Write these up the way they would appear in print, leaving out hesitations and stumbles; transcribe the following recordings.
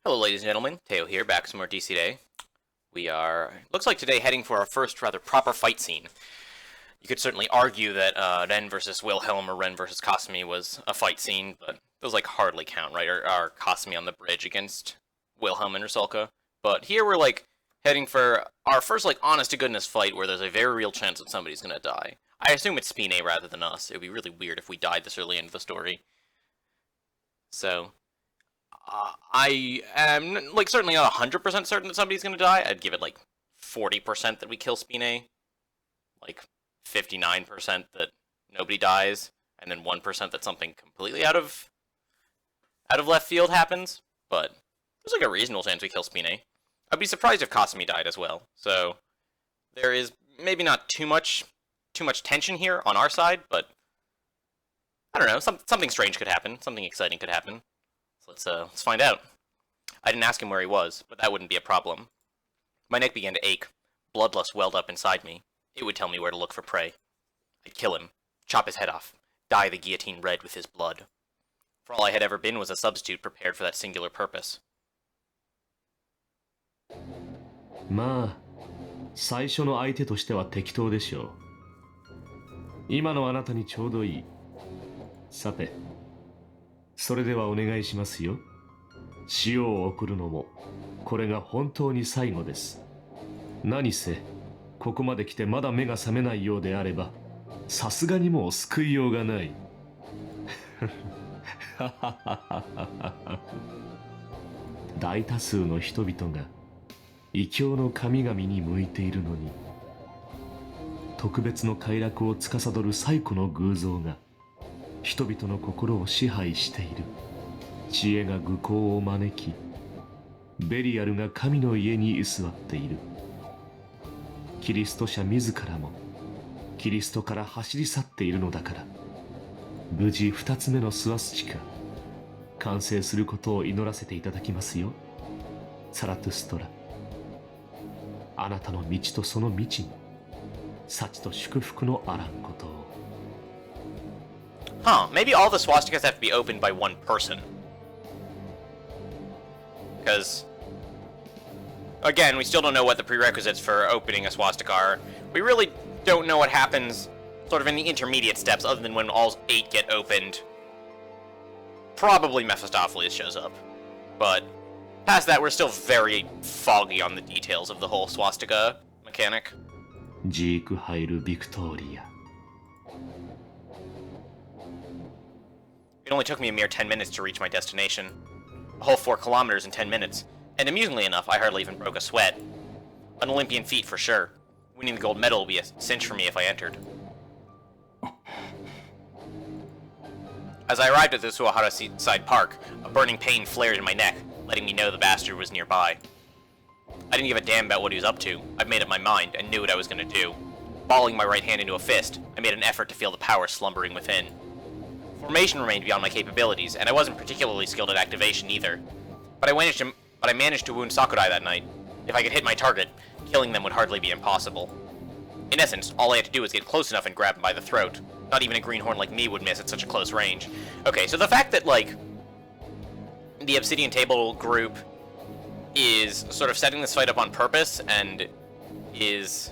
Hello ladies and gentlemen, Teo here, back some more DC Day. We are, looks like today, heading for our first rather proper fight scene. You could certainly argue that Ren versus Wilhelm or Ren versus Kasumi was a fight scene, but those like hardly count, right? Or Kasumi on the bridge against Wilhelm and Rusalka. But here we're like heading for our first like honest to goodness fight where there's a very real chance that somebody's gonna die. I assume it's Spina rather than us. It would be really weird if we died this early into the story. So I am, like, certainly not 100% certain that somebody's gonna die. I'd give it, like, 40% that we kill Spina, like, 59% that nobody dies, and then 1% that something completely out of left field happens. But there's, like, a reasonable chance we kill Spina. I'd be surprised if Kasumi died as well. So there is maybe not too much tension here on our side, but I don't know, something strange could happen, something exciting could happen. Let's find out. I didn't ask him where he was, but that wouldn't be a problem. My neck began to ache. Bloodlust welled up inside me. It would tell me where to look for prey. I'd kill him, chop his head off, dye the guillotine red with his blood. For all I had ever been was a substitute prepared for that singular purpose. まあ、最初の相手としては適当でしょう。今のあなたにちょうどいい。さて。それではお願いしますよ。塩を送るのも、これが本当に最後です。何せ、ここまで来てまだ目が覚めないようであれば、さすがにもう救いようがない。大多数の人々が、異教の神々に向いているのに、特別の快楽を司る最古の偶像が、人々の心を支配している。知恵が愚行を招き、ベリアルが神の家に居座っている。キリスト者自らもキリストから走り去っているのだから、無事二つ目のスワスチカ完成することを祈らせていただきますよ。サラトゥストラ、あなたの道とその道に幸と祝福のあらんことを。Huh, maybe all the swastikas have to be opened by one person. Because, again, we still don't know what the prerequisites for opening a swastika are. We really don't know what happens sort of in the intermediate steps other than when all 8 get opened. Probably Mephistopheles shows up. But past that, we're still very foggy on the details of the whole swastika mechanic. ジークハイル・ビクトリア。It only took me a mere 10 minutes to reach my destination. A whole 4 kilometers in 10 minutes. And amusingly enough, I hardly even broke a sweat. An Olympian feat for sure. Winning the gold medal will be a cinch for me if I entered. As I arrived at the Suwahara Seaside Park, a burning pain flared in my neck, letting me know the bastard was nearby. I didn't give a damn about what he was up to. I'd made up my mind and knew what I was going to do. Balling my right hand into a fist, I made an effort to feel the power slumbering within. Formation remained beyond my capabilities, and I wasn't particularly skilled at activation either. But I managed to wound Sakurai that night. If I could hit my target, killing them would hardly be impossible. In essence, all I had to do was get close enough and grab him by the throat. Not even a greenhorn like me would miss at such a close range. Okay, so the fact that, like, the Obsidian Table group is sort of setting this fight up on purpose and is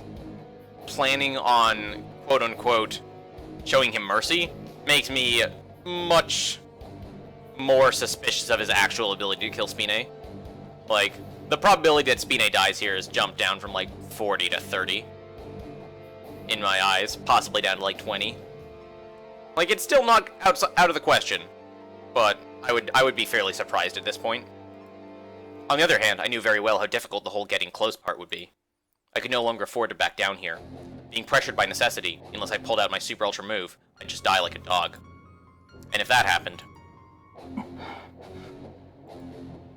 planning on, quote-unquote, showing him mercy, makes me much more suspicious of his actual ability to kill Spina. Like, the probability that Spina dies here has jumped down from like 40 to 30 in my eyes, possibly down to like 20. Like, it's still not out of the question, but I would be fairly surprised at this point. On the other hand, I knew very well how difficult the whole getting close part would be. I could no longer afford to back down here. Being pressured by necessity, unless I pulled out my super ultra move, I'd just die like a dog. And if that happened...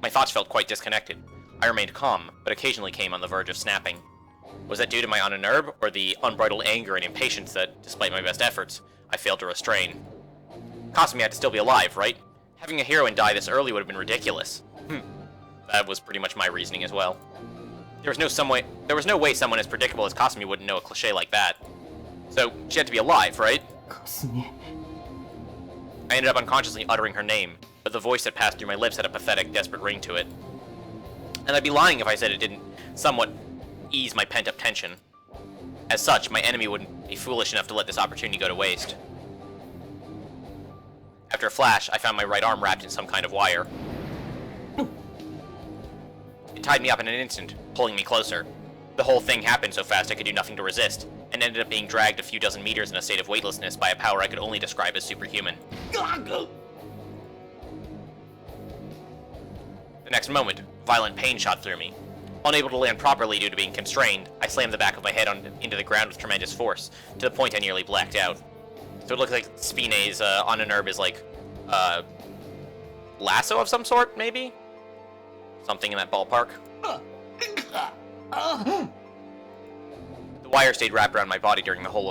My thoughts felt quite disconnected. I remained calm, but occasionally came on the verge of snapping. Was that due to my unnerve, or the unbridled anger and impatience that, despite my best efforts, I failed to restrain? Kasumi had to still be alive, right? Having a heroine die this early would have been ridiculous. That was pretty much my reasoning as well. There was no way someone as predictable as Kasumi wouldn't know a cliché like that. So, she had to be alive, right? Kasumi. I ended up unconsciously uttering her name, but the voice that passed through my lips had a pathetic, desperate ring to it. And I'd be lying if I said it didn't somewhat ease my pent-up tension. As such, my enemy wouldn't be foolish enough to let this opportunity go to waste. After a flash, I found my right arm wrapped in some kind of wire. It tied me up in an instant, pulling me closer. The whole thing happened so fast I could do nothing to resist, and ended up being dragged a few dozen meters in a state of weightlessness by a power I could only describe as superhuman. The next moment, violent pain shot through me. Unable to land properly due to being constrained, I slammed the back of my head into the ground with tremendous force, to the point I nearly blacked out. So it looks like Spina's on a nerve is like, lasso of some sort, maybe? Something in that ballpark. The wire stayed wrapped around my body during the whole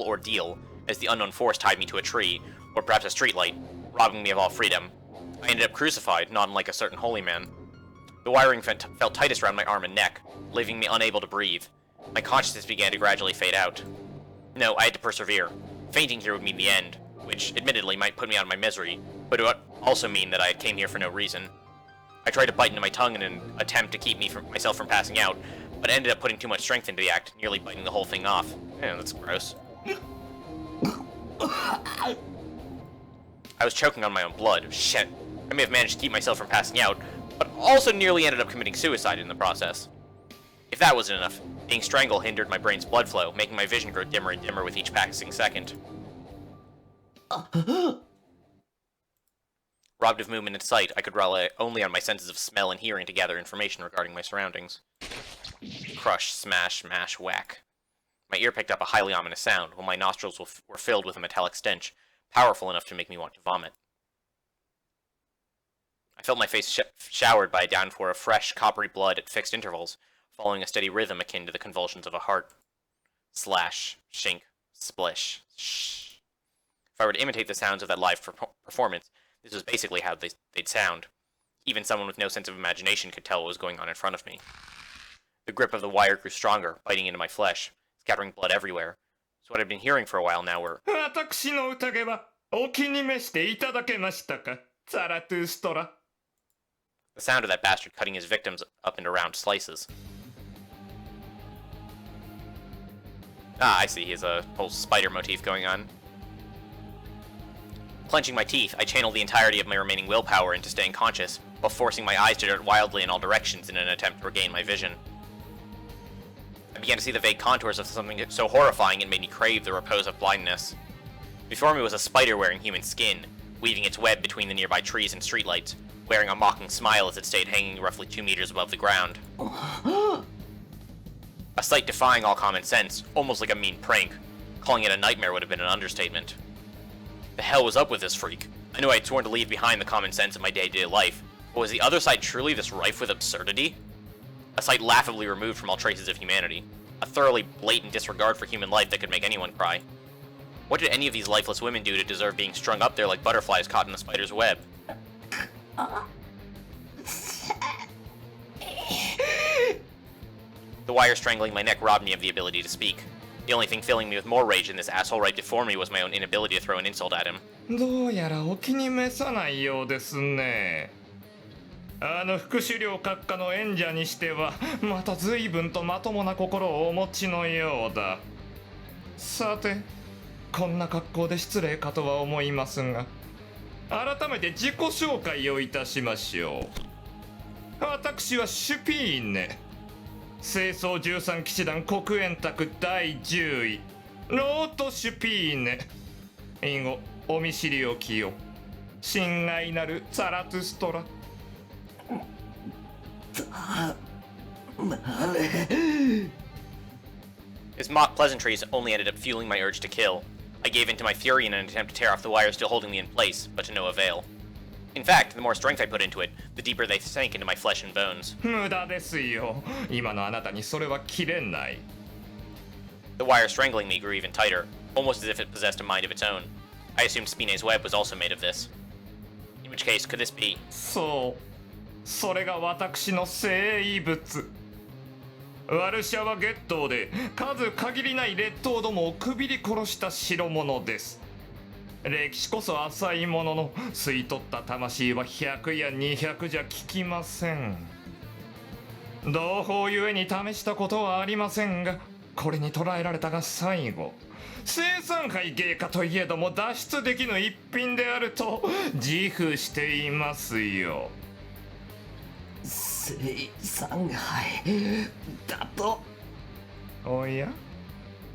ordeal, as the unknown force tied me to a tree, or perhaps a streetlight, robbing me of all freedom. I ended up crucified, not unlike a certain holy man. The wiring felt tightest around my arm and neck, leaving me unable to breathe. My consciousness began to gradually fade out. No, I had to persevere. Fainting here would mean the end, which admittedly might put me out of my misery, but it would also mean that I came here for no reason. I tried to bite into my tongue in an attempt to keep myself from passing out, but ended up putting too much strength into the act, nearly biting the whole thing off. Yeah, that's gross. I was choking on my own blood. Shit. I may have managed to keep myself from passing out, but also nearly ended up committing suicide in the process. If that wasn't enough, being strangled hindered my brain's blood flow, making my vision grow dimmer and dimmer with each passing second. Robbed of movement and sight, I could rely only on my senses of smell and hearing to gather information regarding my surroundings. Crush, smash, mash, whack. My ear picked up a highly ominous sound, while my nostrils were filled with a metallic stench, powerful enough to make me want to vomit. I felt my face showered by a downpour of fresh, coppery blood at fixed intervals, following a steady rhythm akin to the convulsions of a heart. Slash, shink, splish, shh. If I were to imitate the sounds of that live performance, this was basically how they'd sound. Even someone with no sense of imagination could tell what was going on in front of me. The grip of the wire grew stronger, biting into my flesh, scattering blood everywhere. So what I'd been hearing for a while now were... The sound of that bastard cutting his victims up into round slices. Ah, I see, he has a whole spider motif going on. Clenching my teeth, I channeled the entirety of my remaining willpower into staying conscious, while forcing my eyes to dart wildly in all directions in an attempt to regain my vision. I began to see the vague contours of something so horrifying it made me crave the repose of blindness. Before me was a spider wearing human skin, weaving its web between the nearby trees and streetlights, wearing a mocking smile as it stayed hanging roughly 2 meters above the ground. A sight defying all common sense, almost like a mean prank. Calling it a nightmare would have been an understatement. The hell was up with this freak? I knew I had sworn to leave behind the common sense of my day-to-day life, but was the other side truly this rife with absurdity? A sight laughably removed from all traces of humanity. A thoroughly blatant disregard for human life that could make anyone cry. What did any of these lifeless women do to deserve being strung up there like butterflies caught in a spider's web? The wire strangling my neck robbed me of the ability to speak. The only thing filling me with more rage than this asshole-right deformity was my own inability to throw an insult at him. どうやらお気に召さないようですね。副首領閣下の演者にしてはまた随分とまともな心をお持ちのようだ。さて、こんな格好で失礼かとは思いますが、改めて自己紹介をいたしましょう。私はシュピーネ。清掃13騎士団国演卓第10位ロート・シュピーネ。以後お見知りおきよ。親愛なるザラトゥストラ。His mock pleasantries only ended up fueling my urge to kill. I gave in to my fury in an attempt to tear off the wire still holding me in place, but to no avail. In fact, the more strength I put into it, the deeper they sank into my flesh and bones. 無駄ですよ。今のあなたにそれは切れない。The wire strangling me grew even tighter, almost as if it possessed a mind of its own. I assumed Spina's web was also made of this. In which case, could this be... そう。それが私の生物。ワルシャワ月頭で数限りない劣等どもをくびり殺した代物です。歴史こそ浅いものの吸い取った魂は100や200じゃ効きません。同胞ゆえに試したことはありませんが、これに捕らえられたが最後、生産杯芸家といえども脱出できぬ一品であると自負していますよ。生産杯だと。おや、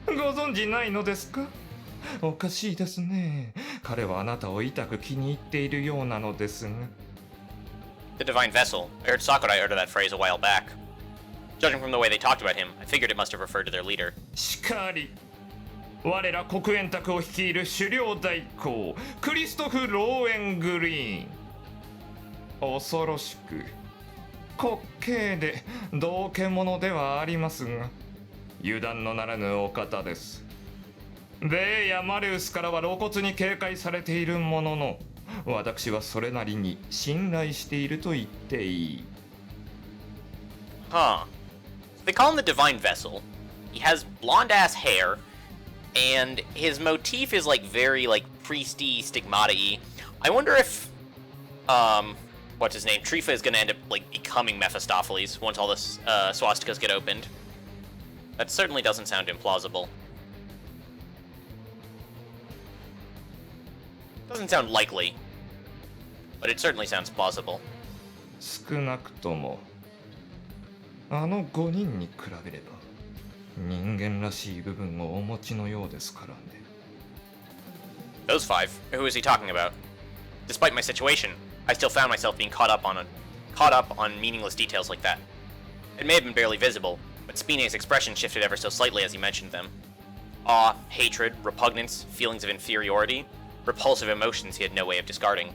ご存知ないのですか？おかしいですね。彼はあなたを痛く気に入っているようなのですが。The Divine Vessel. I heard Sakurai utter that phrase a while back. Judging from the way they talked about him, I figured it must have referred to their leader. しかり、我ら黒煙卓を率いる狩猟代行クリストフ・ローエングリーン。恐ろしく滑稽で道化者ではありますが、油断のならぬお方です。ベイやマレウスからは露骨に警戒されているものの、私はそれなりに信頼していると言っていい。Huh. They call him the Divine Vessel. He has blonde-ass hair, and his motif is like very like priesty, stigmata-y. I wonder if, what's his name? Trifa is gonna end up like becoming Mephistopheles once all the swastikas get opened. That certainly doesn't sound implausible. Doesn't sound likely, but it certainly sounds plausible. 少なくともあの5人に比べれば人間らしい部分をお持ちのようですからね。Those five? Who is he talking about? Despite my situation, I still found myself being caught up on meaningless details like that. It may have been barely visible, but Spina's expression shifted ever so slightly as he mentioned them. Awe, hatred, repugnance, feelings of inferiority, repulsive emotions he had no way of discarding.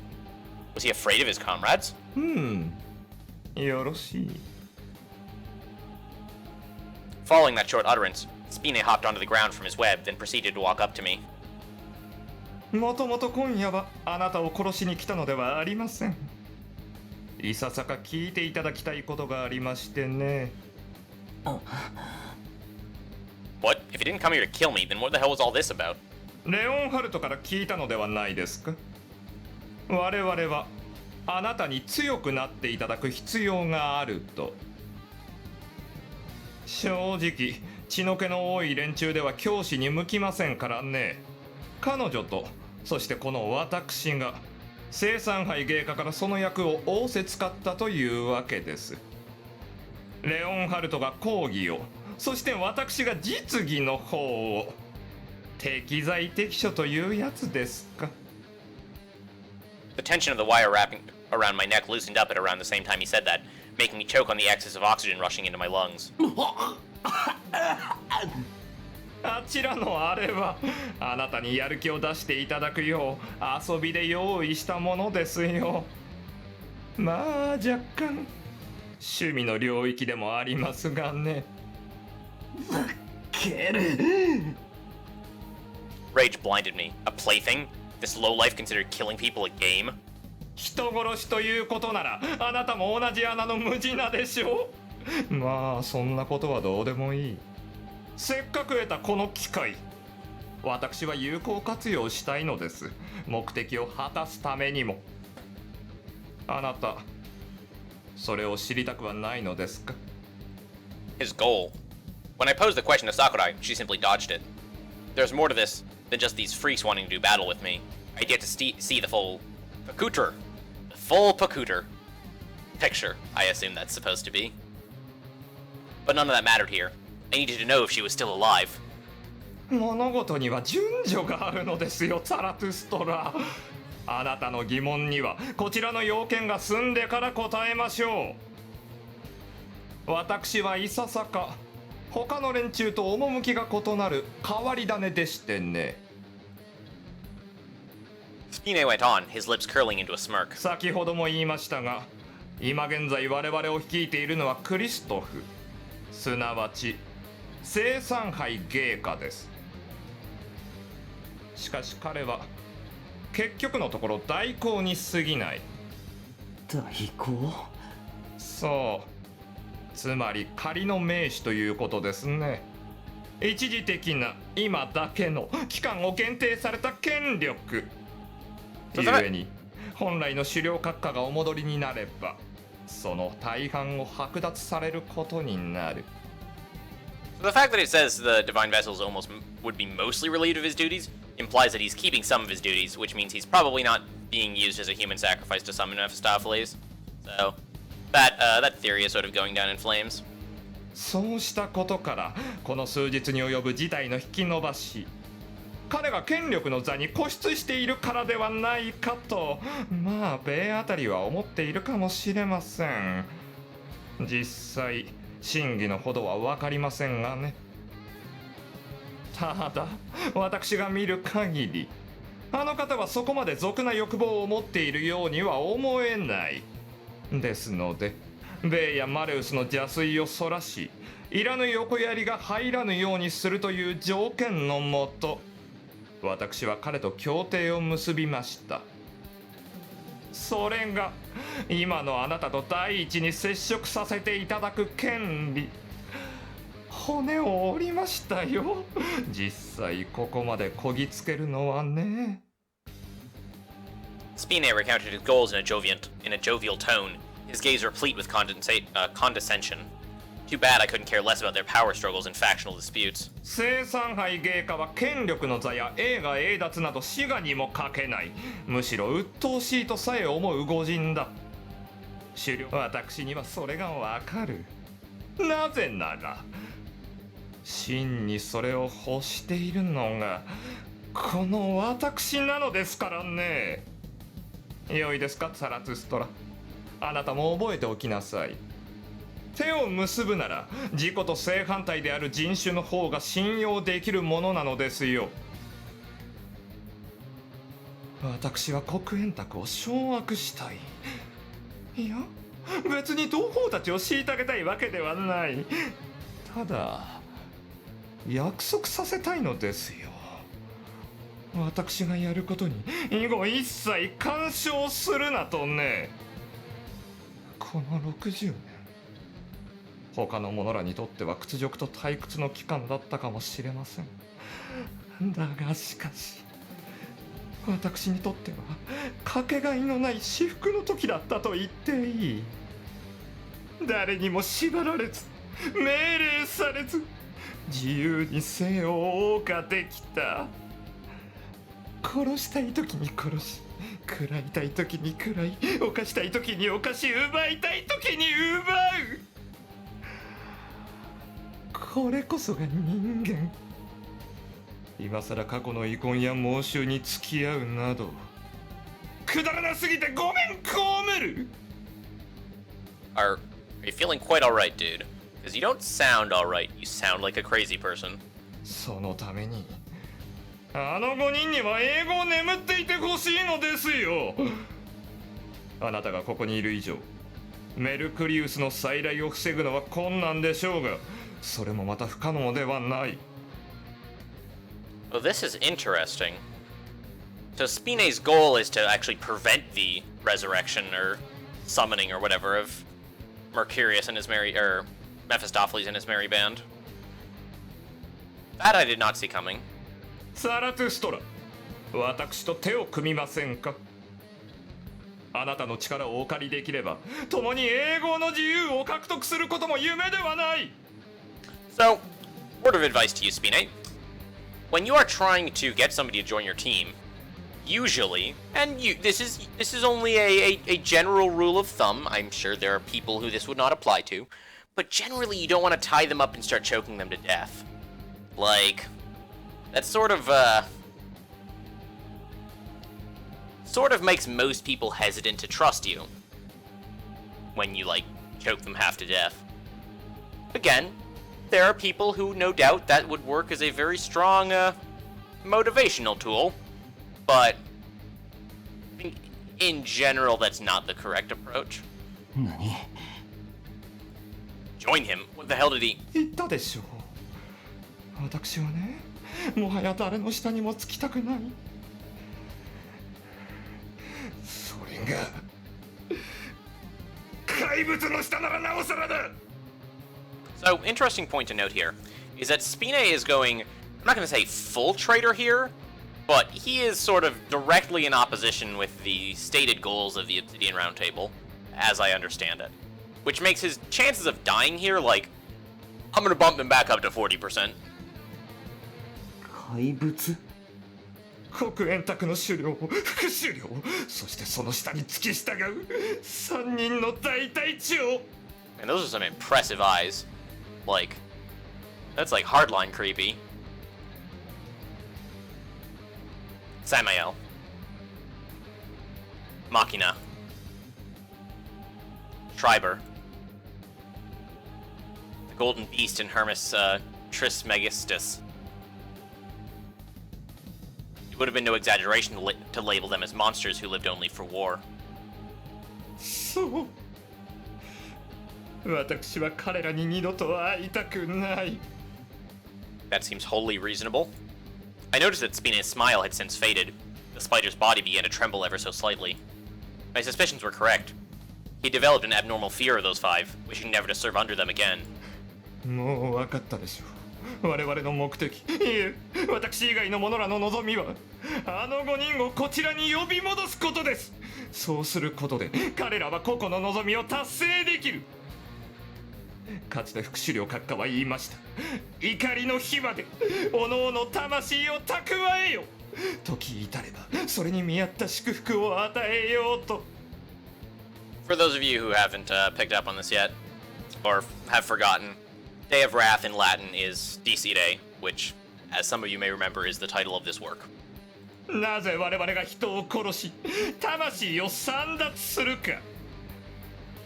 Was he afraid of his comrades? よろしい。Following that short utterance, Spina hopped onto the ground from his web, then proceeded to walk up to me. もともと今夜はあなたを殺しに来たのではありません。いささか聞いていただきたいことがありましてね。What? If he didn't come here to kill me, then what the hell was all this about? レオンハルトから聞いたのではないですか？我々はあなたに強くなっていただく必要があると。正直血の気の多い連中では教師に向きませんからね。彼女とそしてこの私が生産杯芸家からその役を仰せつかったというわけです。レオンハルトが講義を、そして私が実技の方を。適材適所というやつですか。The tension of the wire wrapping around my neck loosened up at around the same time he said that, making me choke on the excess of oxygen rushing into my lungs. あちらのあれはあなたにやる気を出していただくよう遊びで用意したものですよ。まあ若干趣味の領域でもありますがね。ける。Rage blinded me. A plaything? This lowlife considered killing people a game? 人殺しということならあなたも同じ穴の無地なでしょう。まあそんなことはどうでもいい。せっかく得たこの機会、私は有効活用したいのです。目的を果たすためにも。あなたそれを知りたくはないのですか？ His goal. When I posed the question to Sakurai, she simply dodged it. There's more to this than just these freaks wanting to do battle with me. I'd yet to see the full Pakuter. The full Pakuter. Picture, I assume that's supposed to be. But none of that mattered here. I needed to know if she was still alive. 物事には順序があるのですよ、ザラトゥストラ。あなたの疑問にはこちらの要件が済んでから答えましょう。私はいささか他の連中と趣が異なる変わり種でしてね。Spina went on, his lips curling into a smirk. 先ほども言いましたが、今現在我々を率いているのはクリストフ、すなわち生産杯芸家です。しかし彼は結局のところ代行に過ぎない。代行？そう、つまり仮の名手ということですね。一時的な今だけの期間を限定された権力ゆえに、本来の狩猟閣下がお戻りになればその大半を剥奪されることになる。 So the fact that it says the Divine Vessels almost would be mostly relieved of his duties implies that he's keeping some of his duties, which means he's probably not being used as a human sacrifice to summon Mephistopheles. So that theory is sort of going down in flames. そうしたことからこの数日に及ぶ事態の引き延ばし、彼が権力の座に固執しているからではないかと、まあ米あたりは思っているかもしれません。実際真偽のほどは分かりませんがね。ただ私が見る限り、あの方はそこまで俗な欲望を持っているようには思えない。ですのでベイやマレウスの邪推をそらし、いらぬ横やりが入らぬようにするという条件のもと、私は彼と協定を結びました。それが今のあなたと第一に接触させていただく権利。骨を折りましたよ。実際ここまでこぎつけるのはね。 Spina recounted his goals in a jovial tone, his gaze replete with condescension. Too bad I couldn't care less about their power struggles and factional disputes. 聖三杯芸家は権力の座や栄華栄奪など滋賀にもかけない、むしろ鬱陶しいとさえ思う御人だ。狩猟、私にはそれがわかる。なぜなら真にそれを欲しているのがこの私なのですからね。良いですか、サラトゥストラ。あなたも覚えておきなさい。手を結ぶなら自己と正反対である人種の方が信用できるものなのですよ。私は黒煙卓を掌握したい。いや、別に同胞たちを虐げたいわけではない。ただ約束させたいのですよ。私がやることに以後一切干渉するなとね。この60年、他の者らにとっては屈辱と退屈の期間だったかもしれません。だがしかし私にとってはかけがえのない至福の時だったと言っていい。誰にも縛られず命令されず自由に生を謳歌できた。殺したい時に殺し、食らいたい時に食らい、犯したい時に犯し、奪いたい時に奪う。これこそが人間。今さら過去の遺恨や妄執に付き合うなどくだらなすぎてごめん被る。 Are you feeling quite alright, dude? Because you don't sound alright, you sound like a crazy person. そのためにあの5人には英語を眠っていてほしいのですよ。あなたがここにいる以上、メルクリウスの再来を防ぐのは困難でしょうが、それもまた不可能ではない。 Well, this is interesting. So Spina's goal is to actually prevent the resurrection or summoning or whatever of Mercurius and his Mephistopheles and his merry band. That I did not see coming. サラトゥストラ、私と手を組みませんか。あなたの力をお借りできれば、共に英語の自由を獲得することも夢ではない。 So, word of advice to you, Spina. When you are trying to get somebody to join your team, usually, and this is only a general rule of thumb, I'm sure there are people who this would not apply to, but generally you don't want to tie them up and start choking them to death. Like, that sort of makes most people hesitant to trust you when you, like, choke them half to death. Again, there are people who, no doubt, that would work as a very strong, motivational tool, but I think in general, that's not the correct approach. 何？ Join him? What the hell did he... 言ったでしょう。私はね、もはや誰の下にもつきたくない。それが怪物の下ならなおさらだ。 So, interesting point to note here is that Spina is going, I'm not going to say full traitor here, but he is sort of directly in opposition with the stated goals of the Obsidian Round Table, as I understand it. Which makes his chances of dying here, like, I'm gonna bump him back up to 40%. 怪物？黒煙卓の首領、副首領、そしてその下に付き従う3人の大隊長。 And those are some impressive eyes. Like, that's like hardline creepy. Samael. Machina. Schreiber. The Golden Beast and Hermes Trismegistus. It would have been no exaggeration to label them as monsters who lived only for war. そう。私は彼らに二度と会いたくない。 That seems wholly reasonable. I noticed that Spina's smile had since faded. The spider's body began to tremble ever so slightly. My suspicions were correct. He developed an abnormal fear of those five, wishing never to serve under them again. もう分かったでしょう。我々の目的、いえ、私以外の者らの望みは、あの5人をこちらに呼び戻すことです。そうすることで、彼らは個々の望みを達成できる。かつて副首領閣下は言いました。怒りの火まで、おのおの魂を蓄えよ。時至れば、それに見合った祝福を与えようと。For those of you who haven't picked up on this yet, or have forgotten, Day of Wrath in Latin is Decide, which, as some of you may remember, is the title of this work. なぜ我々が人を殺し、魂を簒奪するか。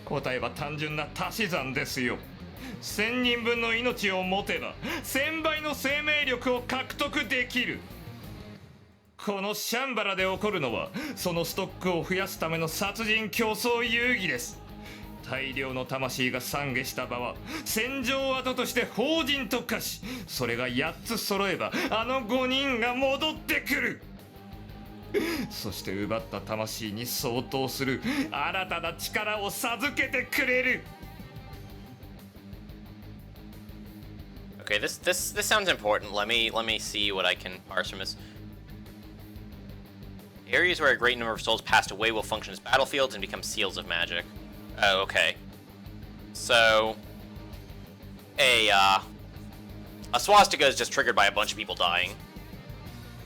答えは単純な足し算ですよ。1000人分の命を持てば1000倍の生命力を獲得できる。このシャンバラで起こるのはそのストックを増やすための殺人競争遊戯です。大量の魂が懺悔した場は戦場跡として法人と化し、それが8つ揃えばあの5人が戻ってくる。そして奪った魂に相当する新たな力を授けてくれる。Okay, this sounds important. Let me see what I can parse from this. Areas where a great number of souls passed away will function as battlefields and become seals of magic. Oh, okay. So, a swastika is just triggered by a bunch of people dying.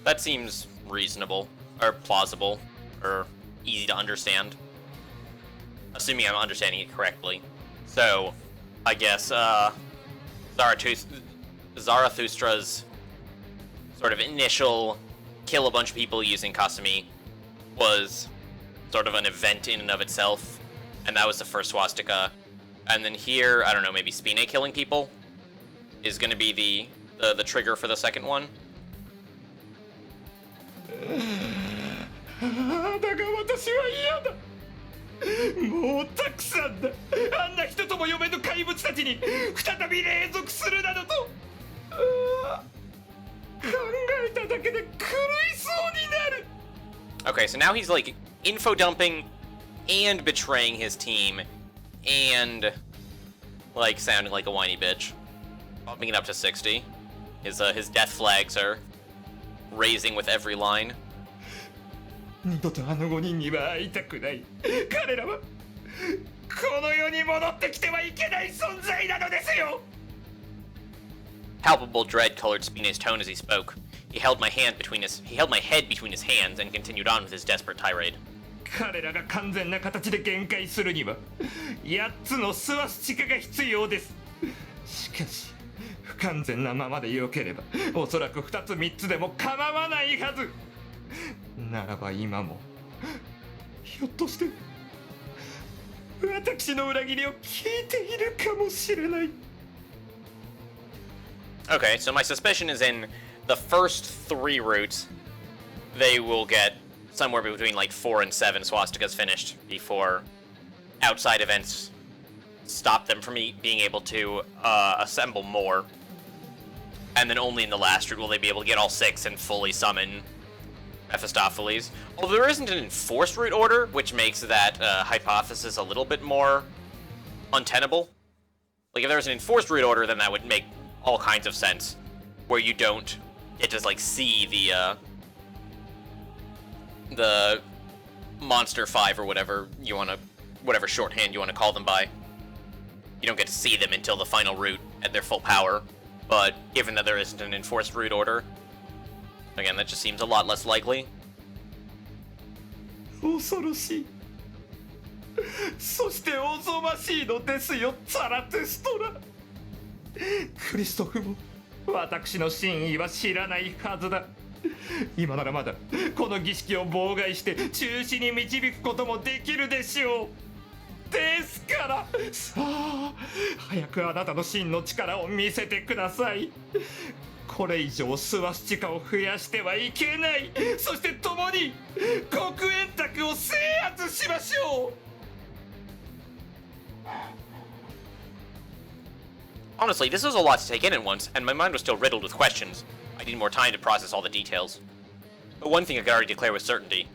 That seems reasonable, or plausible, or easy to understand. Assuming I'm understanding it correctly. So, I guess, Zarathustra's sort of initial kill a bunch of people using Kasumi was sort of an event in and of itself, and that was the first swastika. And then here, I don't know, maybe Spina killing people is going to be the trigger for the second one. だが私は嫌だ。もうたくさんだ。あんな人とも呼べぬ怪物たちに再び隷属するなどと。考えただけで狂いそうになる。 Okay, so now he's like info dumping and betraying his team and like sounding like a whiny bitch. Bumping it up to 60. His death flags are raising with every line. 二度とあの5人には会いたくない。彼らはこの世に戻ってきてはいけない存在なのですよ。 Palpable dread colored Spina's tone as he spoke. He held my head between his hands and continued on with his desperate tirade. 彼らが完全な形で限界するには8つのスワスチカが必要です。しかし不完全なままでよければおそらく2つ3つでも構わないはず。ならば今もひょっとして私の裏切りを聞いているかもしれない。 Okay, so my suspicion is in the first 3 routes, they will get somewhere between like 4 and 7 swastikas finished before outside events stop them from being able to assemble more. And then only in the last route will they be able to get all 6 and fully summon Mephistopheles. Although there isn't an enforced route order, which makes that hypothesis a little bit more untenable. Like if there was an enforced route order, then that would make all kinds of sense, where you don't get to like see the monster 5 or whatever you want to whatever shorthand you want to call them by. You don't get to see them until the final route at their full power, but given that there isn't an enforced route order, again, that just seems a lot less likely. 恐ろしい。そしておぞましいのですよ、ザラテストラ。クリストフも私の真意は知らないはずだ。今ならまだこの儀式を妨害して中止に導くこともできるでしょう。ですからさあ、早くあなたの真の力を見せてください。これ以上スワスチカを増やしてはいけない。そして共に黒煙卓を制圧しましょう。Honestly, this was a lot to take in at once, and my mind was still riddled with questions. I needed more time to process all the details. But one thing I could already declare with certainty.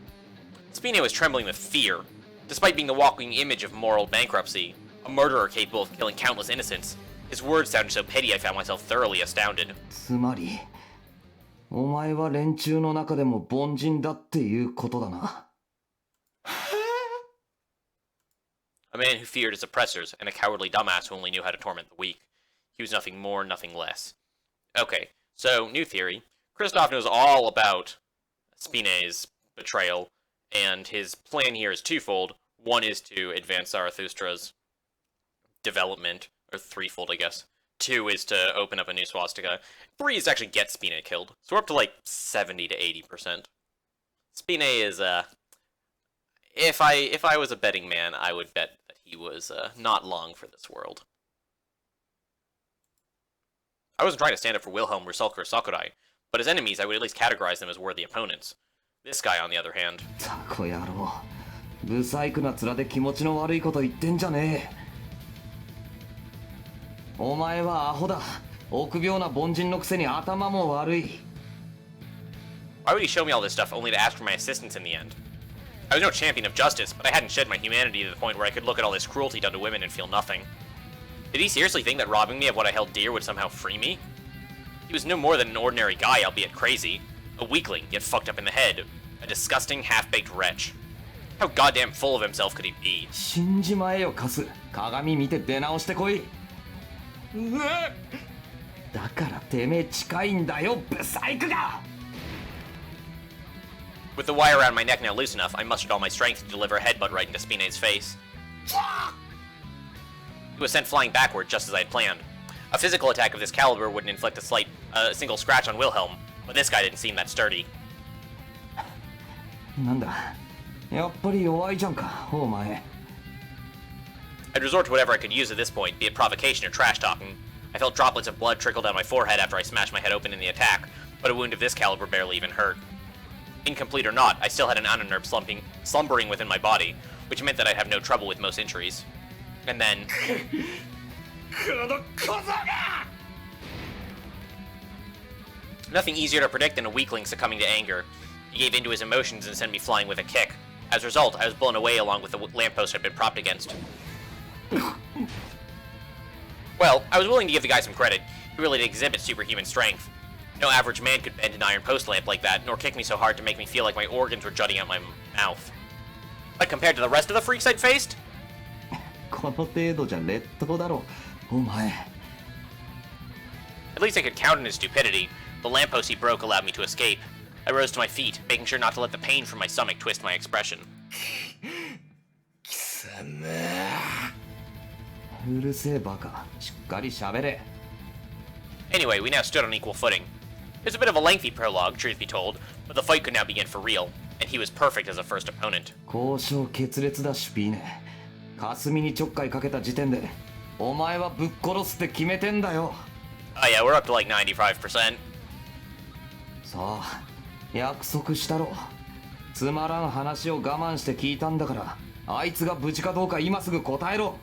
Spina was trembling with fear. Despite being the walking image of moral bankruptcy, a murderer capable of killing countless innocents, his words sounded so petty I found myself thoroughly astounded. つまりお前は連中の中でも凡人だっていうことだな。A man who feared his oppressors, and a cowardly dumbass who only knew how to torment the weak. He was nothing more, nothing less. Okay, so, new theory. Kristoff knows all about Spina's betrayal, and his plan here is twofold. One is to advance Zarathustra's development, or threefold, I guess. 2 is to open up a new swastika. 3 is to actually get Spina killed. So we're up to like 70 to 80%. Spina is, if I was a betting man, I would bet that he was, not long for this world. I wasn't trying to stand up for Wilhelm, Rusalka, or Sakurai, but as enemies, I would at least categorize them as worthy opponents. This guy, on the other hand... タコ野郎、ブサイクな面で気持ちの悪いこと言ってんじゃねえ。お前はアホだ。臆病な凡人のくせに頭も悪い。Why would he show me all this stuff only to ask for my assistance in the end? I was no champion of justice, but I hadn't shed my humanity to the point where I could look at all this cruelty done to women and feel nothing. Did he seriously think that robbing me of what I held dear would somehow free me? He was no more than an ordinary guy, albeit crazy. A weakling, yet fucked up in the head. A disgusting, half-baked wretch. How goddamn full of himself could he be? 死んじまえよカス。鏡見て出直してこい。だからてめえ近いんだよ、ブサイクが。With the wire around my neck now loose enough, I mustered all my strength to deliver a headbutt right into Spina's face. He was sent flying backward just as I had planned. A physical attack of this caliber wouldn't inflict a single scratch on Wilhelm, but this guy didn't seem that sturdy. なんだ、やっぱり弱いじゃんか、お前。I'd resort to whatever I could use at this point, be it provocation or trash talking. I felt droplets of blood trickle down my forehead after I smashed my head open in the attack, but a wound of this caliber barely even hurt. Incomplete or not, I still had an ananerb slumbering within my body, which meant that I'd have no trouble with most injuries. And then... Nothing easier to predict than a weakling succumbing to anger. He gave in to his emotions and sent me flying with a kick. As a result, I was blown away along with the lamppost I'd been propped against. Well, I was willing to give the guy some credit. He really did exhibit superhuman strength. No average man could bend an iron post lamp like that, nor kick me so hard to make me feel like my organs were jutting out my mouth. But compared to the rest of the freaks I'd faced... この程度じゃ劣等だろ、お前。At least I could count on his stupidity. The lamppost he broke allowed me to escape. I rose to my feet, making sure not to let the pain from my stomach twist my expression. 貴様。うるせえバカ、しっかり喋れ。Anyway, we now stood on equal footing. It was a bit of a lengthy prologue, truth be told, but the fight could now begin for real, and he was perfect as a first opponent. 交渉決裂だ、シュピーネ。霞にちょっかいかけた時点で、お前はぶっ殺すって決めてんだよ。Oh yeah, we're up to like 95%. さあ、約束したろ。つまらん話を我慢して聞いたんだから、あいつが無事かどうか今すぐ答えろ。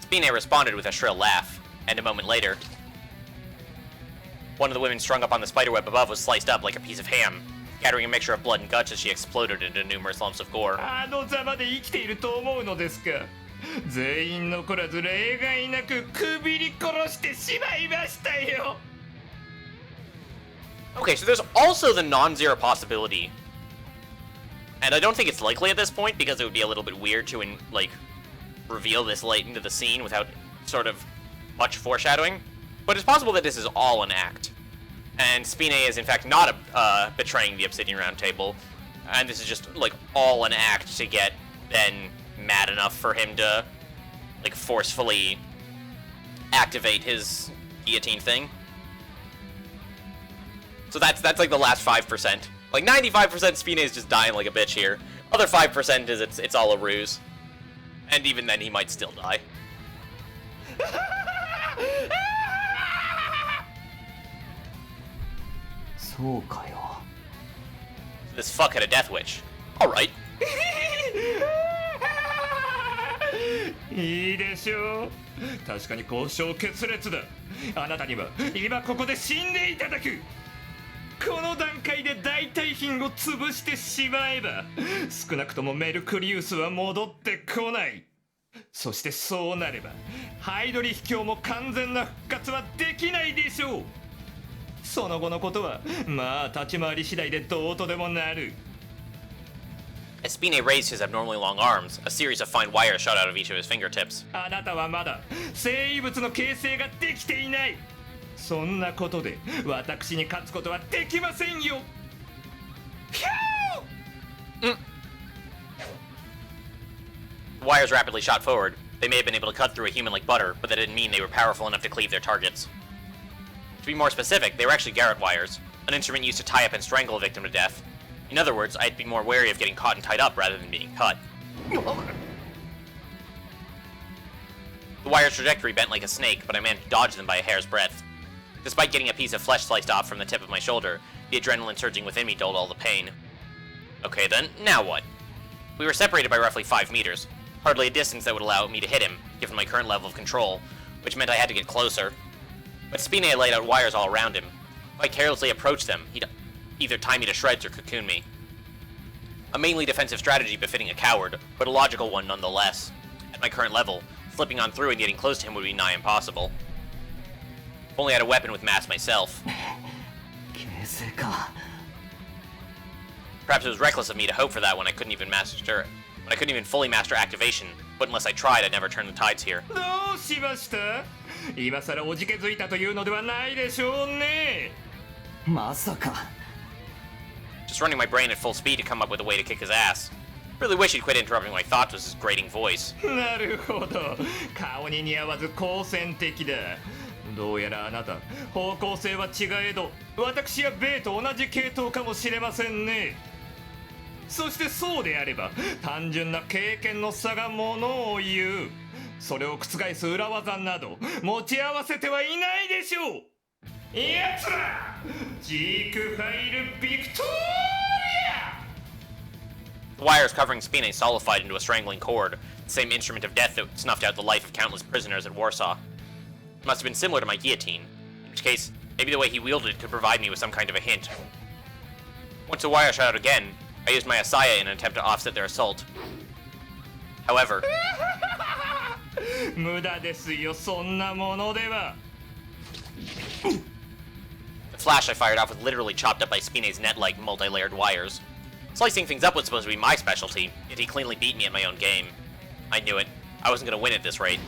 Spina responded with a shrill laugh, and a moment later, one of the women strung up on the spiderweb above was sliced up like a piece of ham, scattering a mixture of blood and guts as she exploded into numerous lumps of gore. あのざまで生きていると思うのですか。全員残らず例外なくくびり殺してしまいましたよ。Okay, so there's also the non-zero possibility And I don't think it's likely at this point, because it would be a little bit weird to, like, reveal this late into the scene without sort of much foreshadowing. But it's possible that this is all an act. And Spina is, in fact, not betraying the Obsidian Round Table. And this is just, like, all an act to get Ben mad enough for him to, like, forcefully activate his guillotine thing. So that's like the last 5%. Like 95% Spina is just dying like a bitch here. Other 5% is it's all a ruse. And even then he might still die.そうかよ。 This fuckhead a death witch. Alright. いいでしょう。確かに交渉決裂だ。あなたには今ここで死んでいただく。この段階で代替品を潰してしまえば、少なくともメルクリウスは戻ってこない。そしてそうなれば、ハイドリ秘境も完全な復活はできないでしょう。その後のことは、まあ立ち回り次第でどうとでもなる。As Spina raised his abnormally long arms, a series of fine wires shot out of each of his fingertips. あなたはまだ生異物の形成ができていない。そんなことで私に勝つことはできませんよ。ピュー！ The wires rapidly shot forward. They may have been able to cut through a human like butter, but that didn't mean they were powerful enough to cleave their targets. To be more specific, they were actually Garrett wires, an instrument used to tie up and strangle a victim to death. In other words, I'd be more wary of getting caught and tied up rather than being cut. The wire's trajectory bent like a snake, but I managed to dodge them by a hair's breadth. Despite getting a piece of flesh sliced off from the tip of my shoulder, the adrenaline surging within me dulled all the pain. Okay then, now what? We were separated by roughly 5 meters, hardly a distance that would allow me to hit him, given my current level of control, which meant I had to get closer. But Spina had laid out wires all around him. If I carelessly approached them, he'd either tie me to shreds or cocoon me. A mainly defensive strategy befitting a coward, but a logical one nonetheless. At my current level, slipping on through and getting close to him would be nigh impossible. If only I had a weapon with mass myself. 形成か。 Perhaps it was reckless of me to hope for that when I couldn't even fully master activation, but unless I tried, I'd never turn the tides here. どうしました？今さらおじけづいたというのではないでしょうね。まさか。 Just running my brain at full speed to come up with a way to kick his ass. Really wish he'd quit interrupting my thoughts with his grating voice. なるほど。顔に似合わず好戦的だ。どうやらあなた、方向性は違えど、私やベイと同じ系統かもしれませんね。そしてそうであれば、単純な経験の差がものを言う。それを覆す裏技など持ち合わせてはいないでしょう。やつら、ジークファイルビクトリア！ The wires covering Spina solidified into a strangling cord, the same instrument of death that snuffed out the life of countless prisoners at Warsaw. It must have been similar to my guillotine, in which case, maybe the way he wielded it could provide me with some kind of a hint. Once the wire shot out again, I used my Asaya in an attempt to offset their assault. However, 無駄ですよ、そんなものでは。 the flash I fired off was literally chopped up by Spina's net-like multi-layered wires. Slicing things up was supposed to be my specialty, yet he cleanly beat me at my own game. I knew it. I wasn't gonna win at this rate.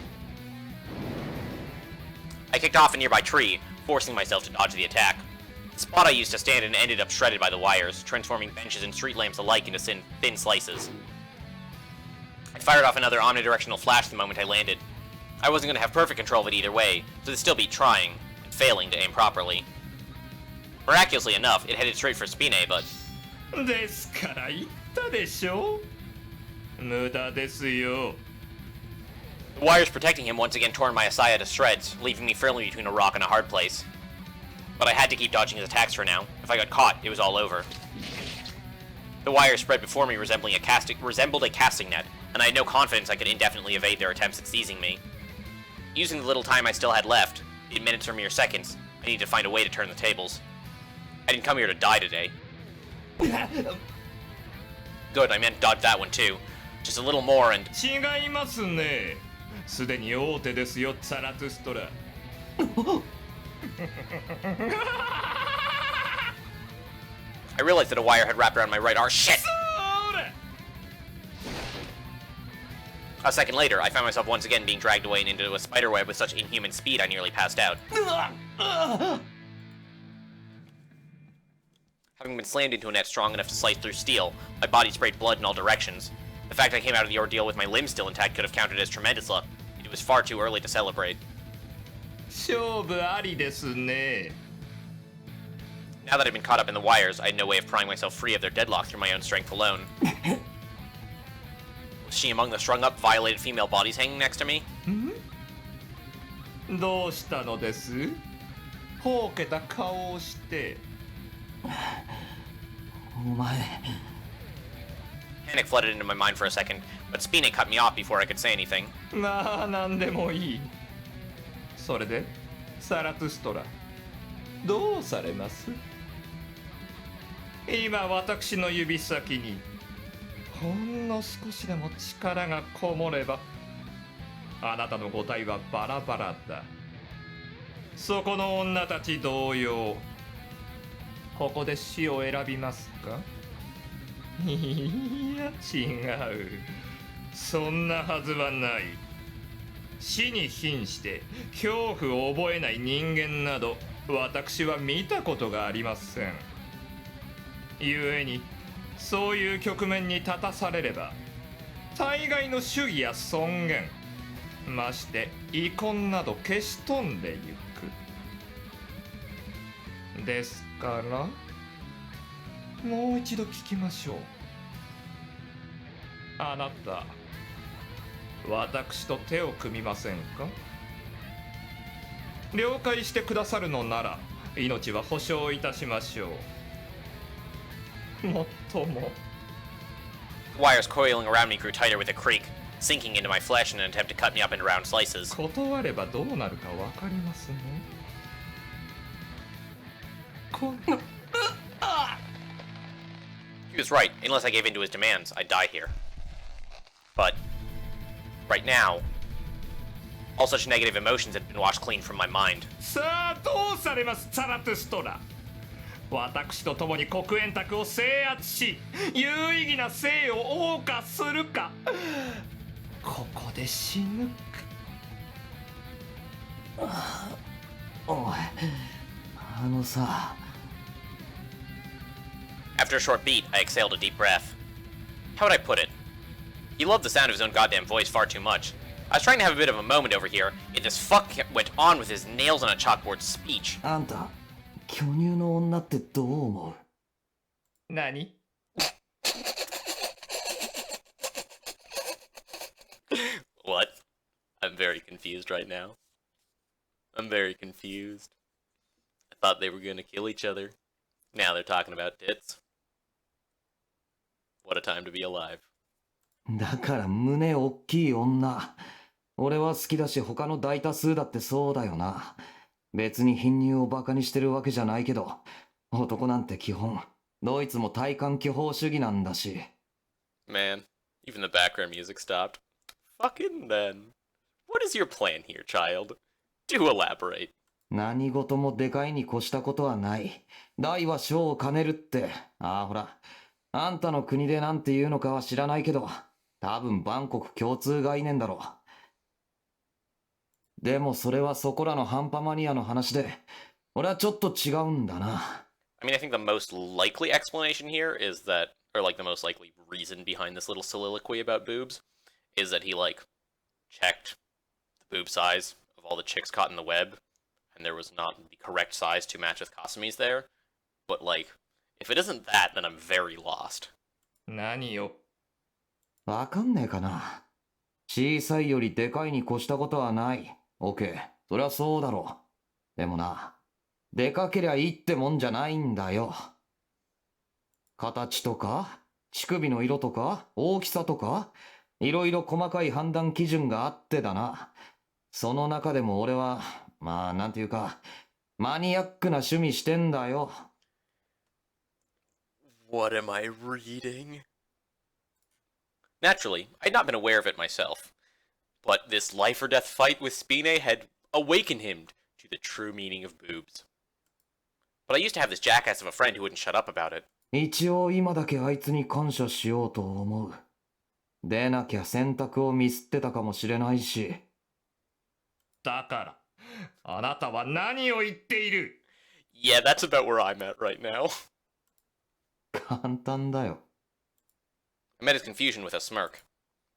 I kicked off a nearby tree, forcing myself to dodge the attack. The spot I used to stand in ended up shredded by the wires, transforming benches and street lamps alike into thin slices. I fired off another omnidirectional flash the moment I landed. I wasn't going to have perfect control of it either way, so they'd still be trying, and failing to aim properly. Miraculously enough, it headed straight for Spina, but... ですから言ったでしょ。無駄ですよ。 The wires protecting him once again tore my Asaya to shreds, leaving me firmly between a rock and a hard place. But I had to keep dodging his attacks for now. If I got caught, it was all over. The wires spread before me resembled a casting net, and I had no confidence I could indefinitely evade their attempts at seizing me. Using the little time I still had left, be it minutes or mere seconds, I needed to find a way to turn the tables. I didn't come here to die today. Good, I meant dodge that one too. Just a little more and... 違いますね。すでに大手ですよ、ザラトゥストラ。I realized that a wire had wrapped around my right arm. Shit! そーら、A second later, I found myself once again being dragged away and into a spiderweb with such inhuman speed I nearly passed out. Having been slammed into a net strong enough to slice through steel, my body sprayed blood in all directions. The fact I came out of the ordeal with my limbs still intact could have counted as tremendous luck. It was far too early to celebrate. 勝負ありですね。 Now that I'd been caught up in the wires, I had no way of prying myself free of their deadlock through my own strength alone. Was she among the strung-up, violated female bodies hanging next to me? どうしたのです？ほうけた顔をして。お前 Panic flooded into my mind for a second, but Spina cut me off before I could say anything. まあなんでもいい。それでサラトゥストラどうされます？今私の指先にほんの少しでも力がこもればあなたの五体はバラバラだ。そこの女たち同様ここで死を選びますか？いや違う、そんなはずはない。死に瀕して恐怖を覚えない人間など私は見たことがありません。故にそういう局面に立たされれば大概の主義や尊厳まして遺恨など消し飛んでゆく。ですからもう一度聞きましょう。あなた私と手を組みませんか？了解してくださるのなら命は保証いたしましょう。もっとも The wires coiling around me grew tighter with a creak, sinking into my flesh in an attempt to cut me up into round slices. 断ればどうなるかわかりますね。He was right. Unless I gave in to his demands, I'd die here. But right now, all such negative emotions had been washed clean from my mind. さあどうされますサラトゥストラ。私と共に黒煙卓を制圧し有意義な生を謳歌するかここで死ぬか。おいあのさ After a short beat, I exhaled a deep breath. How would I put it? He loved the sound of his own goddamn voice far too much. I was trying to have a bit of a moment over here, yet this fuck went on with his nails on a chalkboard speech. あんた巨乳の女ってどう思う？何？ What? I'm very confused right now. I'm very confused. I thought they were gonna kill each other. Now they're talking about tits. What a time to be alive. だから胸おっきい女俺は好きだし他の大多数だってそうだよな。別に貧乳をバカにしてるわけじゃないけど男なんて基本ドイツも体感巨峰主義なんだし。 Man, even the background music stopped. Fucking then. What is your plan here, child? Do elaborate. 何事もでかいに越したことはない。大は小を兼ねるって。ああほらあんたの国でなんて言うのかは知らないけど多分万国共通概念だろう。でもそれはそこらのハンパマニアの話で俺はちょっと違うんだな。 I mean, I think the most likely explanation here is that, or like the most likely reason behind this little soliloquy about boobs, is that he like checked the boob size of all the chicks caught in the web, and there was not the correct size to match with Kasumi's there. But like, if it isn't that, then I'm very lost. 何よ。わかんねえかな。小さいよりでかいに越したことはない。オッケー、そりゃそうだろう。でもな、でかけりゃいいってもんじゃないんだよ。形とか、乳首の色とか、大きさとか、いろいろ細かい判断基準があってだな。その中でも俺は、まあなんていうか、マニアックな趣味してんだよ。What am I reading? Naturally, I'd not been aware of it myself, but this life or death fight with Spina had awakened him to the true meaning of boobs. But I used to have this jackass of a friend who wouldn't shut up about it. 一応今だけあいつに感謝しようと思う。でなきゃ選択をミスってたかもしれないし。だから、あなたは何を言っている？ Yeah, that's about where I'm at right now. 簡単だよ。I met his confusion with a smirk.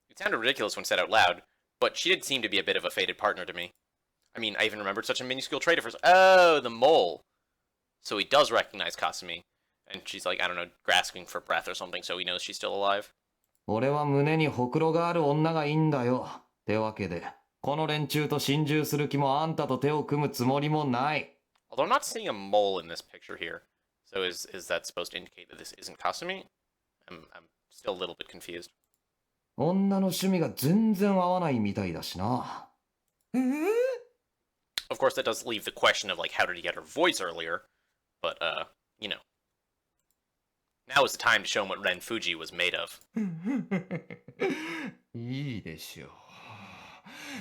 It sounded ridiculous when said out loud, but she did seem to be a bit of a fated partner to me. I mean, I even remembered such a minuscule trait of hers. Oh, the mole. So he does recognize Kasumi. And she's like, I don't know, grasping for breath or something, so he knows she's still alive. 俺は胸にほくろがある女がいいんだよ。ってわけで、この連中と心中する気もあんたと手を組むつもりもない。Although I'm not seeing a mole in this picture here. So is that supposed to indicate that this isn't Kasumi? I'm still a little bit confused. 女の趣味が全然合わないみたいだしな。Of course, that does leave the question of, like, how did he get her voice earlier? But, you know. Now is the time to show him what Ren Fuji was made of. いいでしょう。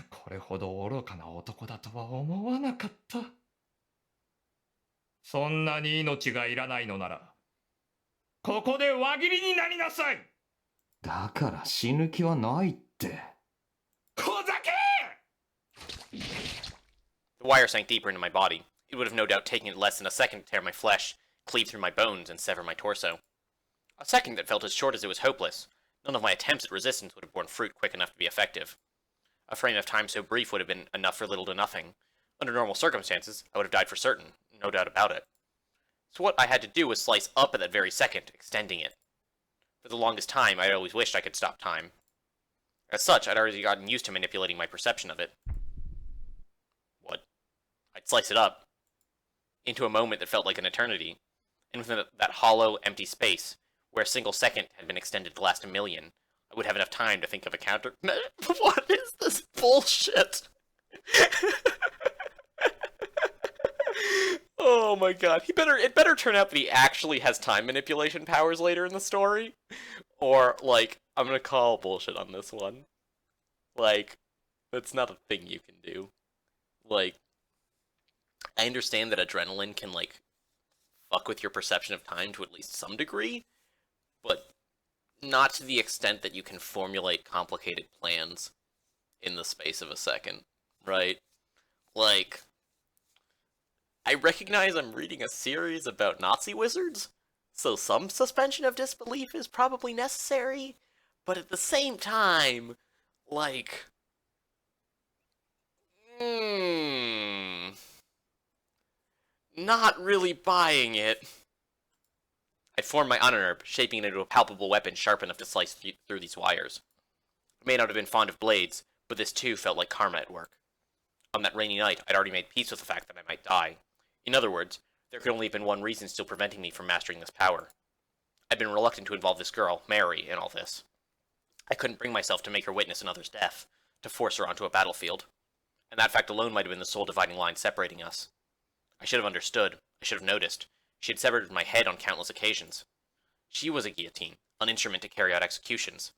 これほど愚かな男だとは思わなかった。そんなに命がいらないのなら、ここで輪切りになりなさい。だから死ぬ気はないって。小酒！ The wire sank deeper into my body. It would have no doubt taken it less than a second to tear my flesh, cleave through my bones, and sever my torso. A second that felt as short as it was hopeless. None of my attempts at resistance would have borne fruit quick enough to be effective. A frame of time so brief would have been enough for little to nothing. Under normal circumstances, I would have died for certain, no doubt about it. So what I had to do was slice up at that very second, extending it. For the longest time, I had always wished I could stop time. As such, I'd already gotten used to manipulating my perception of it. What? I'd slice it up into a moment that felt like an eternity, and within that hollow, empty space, where a single second had been extended to last a million, I would have enough time to think of a counter. What is this bullshit? Oh my god, it better turn out that he actually has time manipulation powers later in the story. Or, like, I'm gonna call bullshit on this one. Like, that's not a thing you can do. Like, I understand that adrenaline can, like, fuck with your perception of time to at least some degree, but not to the extent that you can formulate complicated plans in the space of a second, right? Like, I recognize I'm reading a series about Nazi wizards, so some suspension of disbelief is probably necessary, but at the same time, like, not really buying it. I formed my honor herb, shaping it into a palpable weapon sharp enough to slice through these wires. I may not have been fond of blades, but this too felt like karma at work. On that rainy night, I'd already made peace with the fact that I might die. In other words, there could only have been one reason still preventing me from mastering this power. I'd been reluctant to involve this girl, Mary, in all this. I couldn't bring myself to make her witness another's death, to force her onto a battlefield. And that fact alone might have been the sole dividing line separating us. I should have understood. I should have noticed. She had severed my head on countless occasions. She was a guillotine, an instrument to carry out executions.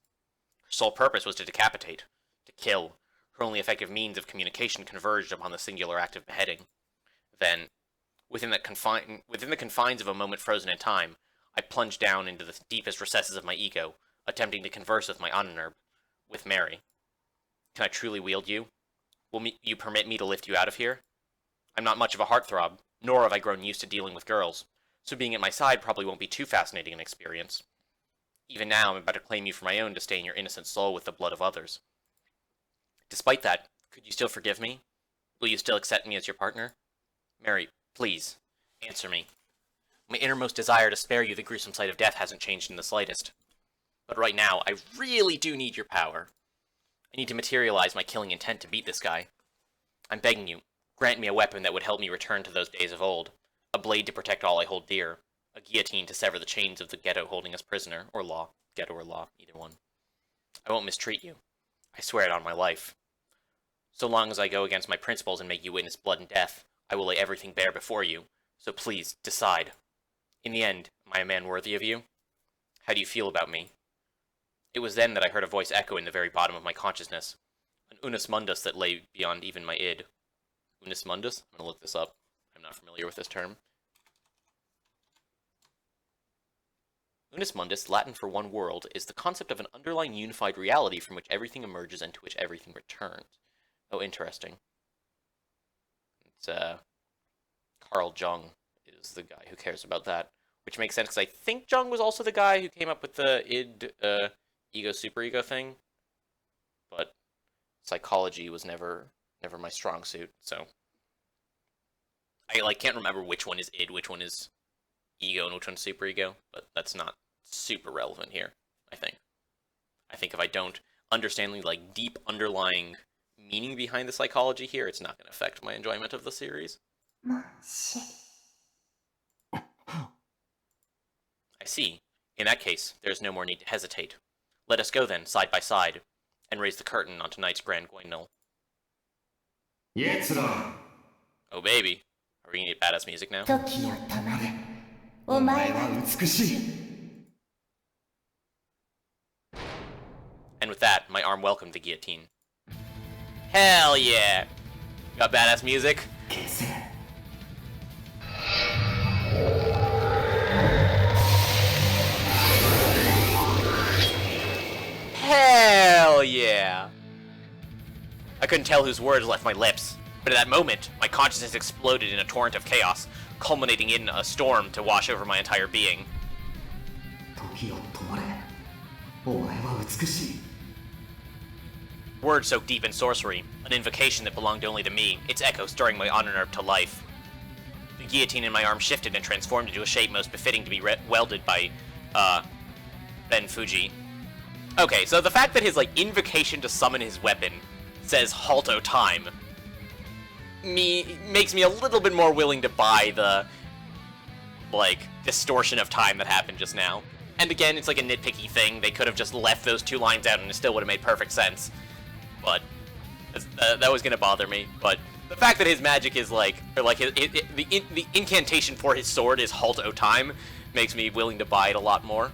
Her sole purpose was to decapitate, to kill. Her only effective means of communication converged upon the singular act of beheading. Then, within the confines of a moment frozen in time, I plunged down into the deepest recesses of my ego, attempting to converse with my Onnerb, with Mary. Can I truly wield you? Will you permit me to lift you out of here? I'm not much of a heartthrob, nor have I grown used to dealing with girls, so being at my side probably won't be too fascinating an experience. Even now, I'm about to claim you for my own to stain your innocent soul with the blood of others. Despite that, could you still forgive me? Will you still accept me as your partner? Mary, please, answer me. My innermost desire to spare you the gruesome sight of death hasn't changed in the slightest. But right now, I really do need your power. I need to materialize my killing intent to beat this guy. I'm begging you, grant me a weapon that would help me return to those days of old. A blade to protect all I hold dear. A guillotine to sever the chains of the ghetto holding us prisoner, or law. Ghetto or law, either one. I won't mistreat you. I swear it on my life. So long as I go against my principles and make you witness blood and death, I will lay everything bare before you. So please, decide. In the end, am I a man worthy of you? How do you feel about me? It was then that I heard a voice echo in the very bottom of my consciousness. An unus mundus that lay beyond even my id. Unus mundus? I'm gonna look this up. I'm not familiar with this term. Unus mundus, Latin for one world, is the concept of an underlying unified reality from which everything emerges and to which everything returns. Oh, interesting. It's, Carl Jung is the guy who cares about that. Which makes sense, because I think Jung was also the guy who came up with the id, ego, superego thing. But psychology was never my strong suit, so... I, can't remember which one is id, which one is ego, and which one's superego, but that's not super relevant here, I think. I think if I don't understand the, deep underlying meaning behind the psychology here, it's not going to affect my enjoyment of the series. I see. In that case, there's no more need to hesitate. Let us go then, side by side, and raise the curtain on tonight's grand guignol. Oh baby. Are we gonna get badass music now? And with that, my arm welcomed the guillotine. Hell yeah! Got badass music? Hell yeah! I couldn't tell whose words left my lips, but at that moment, my consciousness exploded in a torrent of chaos, culminating in a storm to wash over my entire being. Words soaked deep in sorcery, an invocation that belonged only to me, its echo stirring my honor nerve to life. The guillotine in my arm shifted and transformed into a shape most befitting to be welded by, Ben Fuji. Okay, so the fact that his, invocation to summon his weapon says Halto Time makes me a little bit more willing to buy the, distortion of time that happened just now. And again, it's a nitpicky thing. They could have just left those two lines out and it still would have made perfect sense. But that was gonna bother me. But the fact that his magic is the incantation for his sword is Halt O Time makes me willing to buy it a lot more.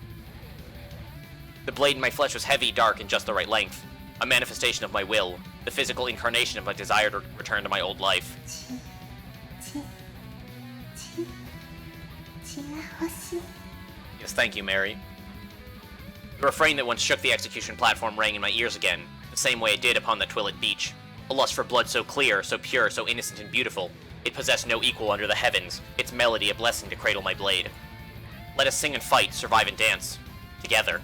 The blade in my flesh was heavy, dark, and just the right length. A manifestation of my will, the physical incarnation of my desire to return to my old life. Yes, thank you, Mary. The refrain that once shook the execution platform rang in my ears again, the same way it did upon the twilit beach. A lust for blood so clear, so pure, so innocent and beautiful. It possessed no equal under the heavens, its melody a blessing to cradle my blade. Let us sing and fight, survive and dance. Together.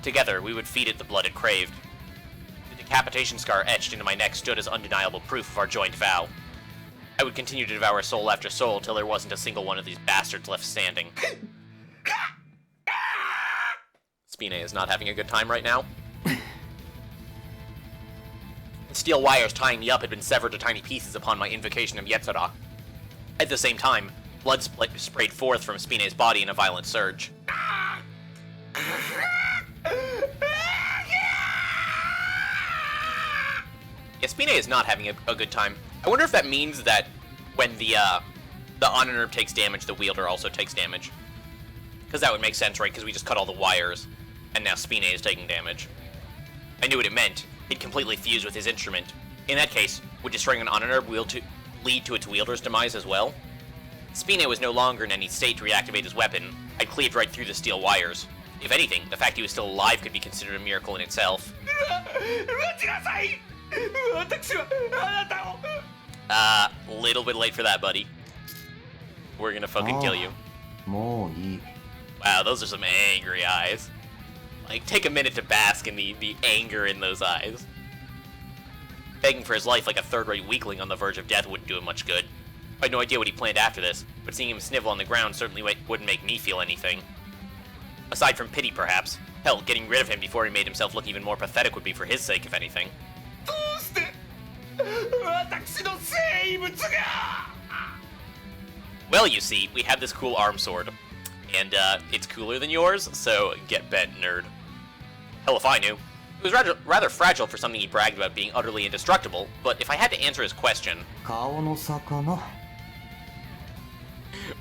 Together, we would feed it the blood it craved. The decapitation scar etched into my neck stood as undeniable proof of our joint vow. I would continue to devour soul after soul till there wasn't a single one of these bastards left standing. Spina is not having a good time right now. The steel wires tying me up had been severed to tiny pieces upon my invocation of Yetzirah. At the same time, blood sprayed forth from Spina's body in a violent surge. Yeah, Spina is not having a good time. I wonder if that means that when the honor nerve takes damage, the wielder also takes damage. Because that would make sense, right? Because we just cut all the wires, and now Spina is taking damage. I knew what it meant. He'd completely fused with his instrument. In that case, would destroying an honor nerve lead to its wielder's demise as well? Spina was no longer in any state to reactivate his weapon. I'd cleaved right through the steel wires. If anything, the fact he was still alive could be considered a miracle in itself. Little bit late for that, buddy. We're gonna fucking kill you. Wow, those are some angry eyes. Take a minute to bask in the anger in those eyes. Begging for his life like a third-rate weakling on the verge of death wouldn't do him much good. I had no idea what he planned after this, but seeing him snivel on the ground certainly wouldn't make me feel anything. Aside from pity, perhaps. Hell, getting rid of him before he made himself look even more pathetic would be for his sake, if anything. Well, you see, we have this cool arm sword. And, it's cooler than yours, so get bent, nerd. Hell if I knew. It was rather fragile for something he bragged about being utterly indestructible, but if I had to answer his question...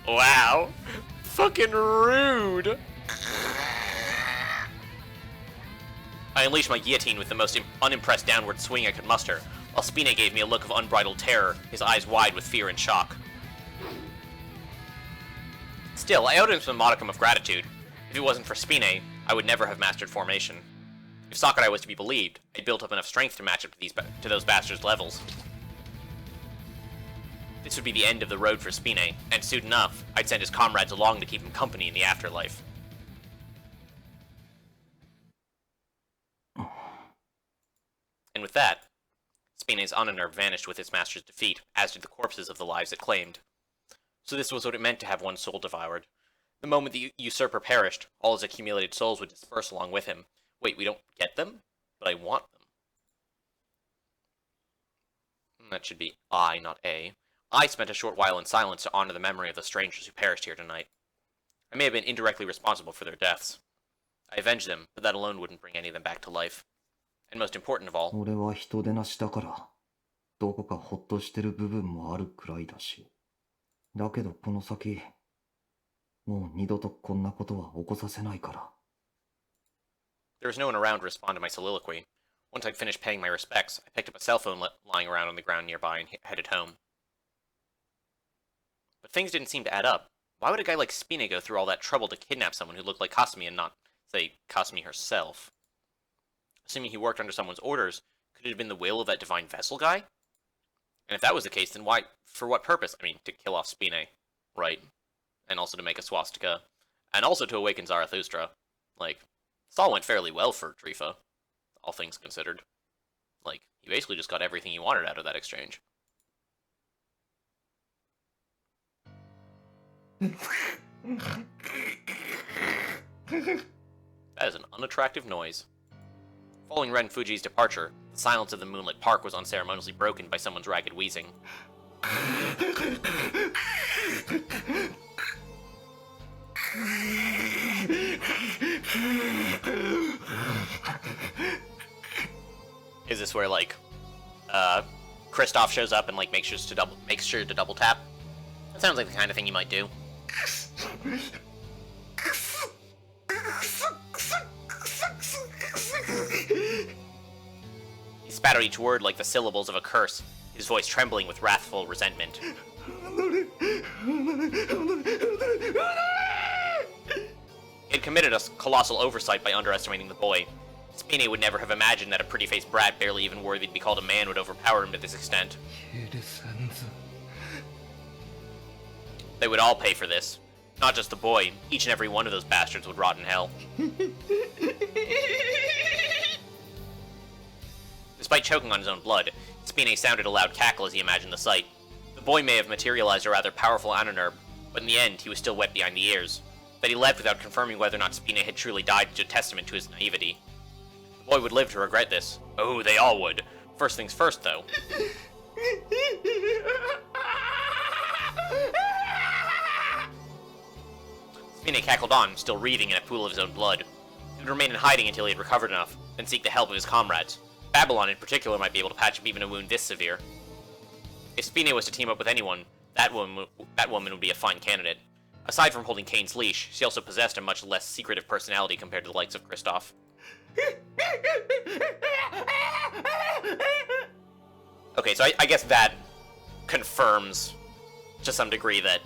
Wow. Fucking rude. I unleashed my guillotine with the most unimpressed downward swing I could muster, while Spina gave me a look of unbridled terror, his eyes wide with fear and shock. Still, I owed him some modicum of gratitude. If it wasn't for Spina, I would never have mastered formation. If Sakurai was to be believed, I'd built up enough strength to match up to those bastards' levels. This would be the end of the road for Spina, and soon enough, I'd send his comrades along to keep him company in the afterlife. And with that, Spina's honor vanished with its master's defeat, as did the corpses of the lives it claimed. So this was what it meant to have one's soul devoured. The moment the usurper perished, all his accumulated souls would disperse along with him. Wait, we don't get them? But I want them. That should be I, not A. I spent a short while in silence to honor the memory of the strangers who perished here tonight. I may have been indirectly responsible for their deaths. I avenged them, but that alone wouldn't bring any of them back to life. And most important of all, 俺は人でなしだから、どこかほっとしてる部分もあるくらいだし。だけどこの先、もう二度とこんなことは起こさせないから。there was no one around to respond to my soliloquy. Once I'd finished paying my respects, I picked up a cell phone lying around on the ground nearby and headed home. But things didn't seem to add up. Why would a guy like Spina go through all that trouble to kidnap someone who looked like Kasumi and not, say, Kasumi herself? Assuming he worked under someone's orders, could it have been the will of that divine vessel guy? And if that was the case, then why? For what purpose? I mean, to kill off Spina, right? And also to make a swastika. And also to awaken Zarathustra. Like, this all went fairly well for Trifa, all things considered. Like, he basically just got everything he wanted out of that exchange. That is an unattractive noise. Following Ren Fuji's departure, the silence of the moonlit park was unceremoniously broken by someone's ragged wheezing. Is this where, like, Kristoff shows up and, like, makes sure to double tap? That sounds like the kind of thing you might do. He spat out each word like the syllables of a curse, his voice trembling with wrathful resentment. He had committed a colossal oversight by underestimating the boy. Spina would never have imagined that a pretty-faced brat barely even worthy to be called a man would overpower him to this extent. They would all pay for this. Not just the boy. Each and every one of those bastards would rot in hell. Despite choking on his own blood, Spina sounded a loud cackle as he imagined the sight. The boy may have materialized a rather powerful Ananurb, but in the end, he was still wet behind the ears. That he left without confirming whether or not Spina had truly died is a testament to his naivety. The boy would live to regret this. Oh, they all would. First things first, though. Spina cackled on, still wreathing in a pool of his own blood. He would remain in hiding until he had recovered enough, then seek the help of his comrades. Babylon in particular might be able to patch up even a wound this severe. If Spina was to team up with anyone, that woman would be a fine candidate. Aside from holding Kane's leash, she also possessed a much less secretive personality compared to the likes of Kristoff. Okay, so I guess that confirms to some degree that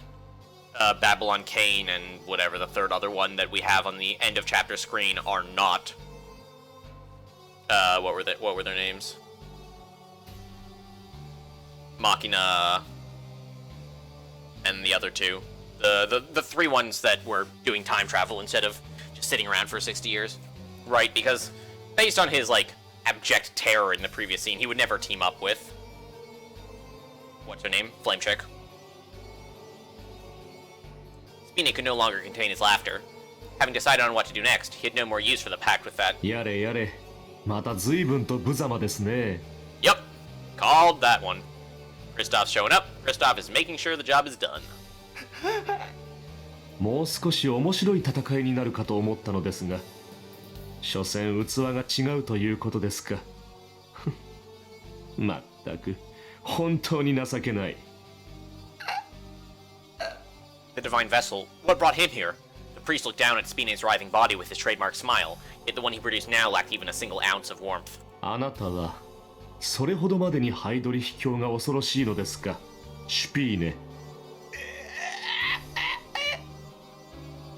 Babylon, Kane, and whatever the third other one that we have on the end of chapter screen are not. What were their names? Machina and the other two. The three ones that were doing time travel instead of just sitting around for 60 years. Right, because based on his, like, abject terror in the previous scene, he would never team up with... What's her name? Flame Chick. Spina could no longer contain his laughter. Having decided on what to do next, he had no more use for the pact with that. やれやれ、また随分と無様ですね。 Yup, called that one. Kristoff's showing up. Kristoff is making sure the job is done. もう少し面白い戦いになるかと思ったのですが、所詮器が違うということですか。まったく本当に情けない。 The divine vessel, what brought him here? The priest looked down at Spina's writhing body with his trademark smile, yet the one he produced now lacked even a single ounce of warmth. あなたはそれほどまでにハイドリ秘境が恐ろしいのですか、シュピーネ。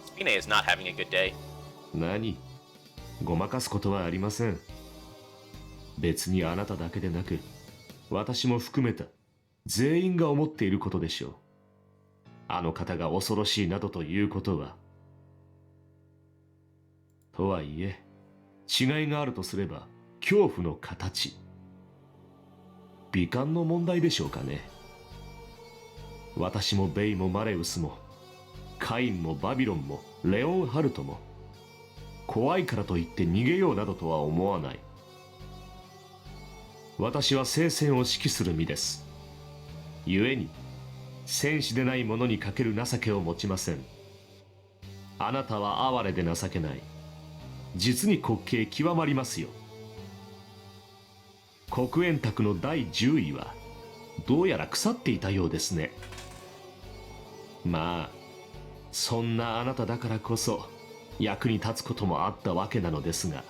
Spina is not having a good day. 何、ごまかすことはありません。別にあなただけでなく、私も含めた全員が思っていることでしょう。あの方が恐ろしいなどということは。とはいえ、違いがあるとすれば恐怖の形、美観の問題でしょうかね。私もベイもマレウスもカインもバビロンもレオンハルトも怖いからといって逃げようなどとは思わない。私は聖戦を指揮する身です。故に戦士でない者にかける情けを持ちません。あなたは哀れで情けない。実に滑稽極まりますよ。黒煙卓の第10位はどうやら腐っていたようですね。まあそんなあなただからこそ役に立つこともあったわけなのですが。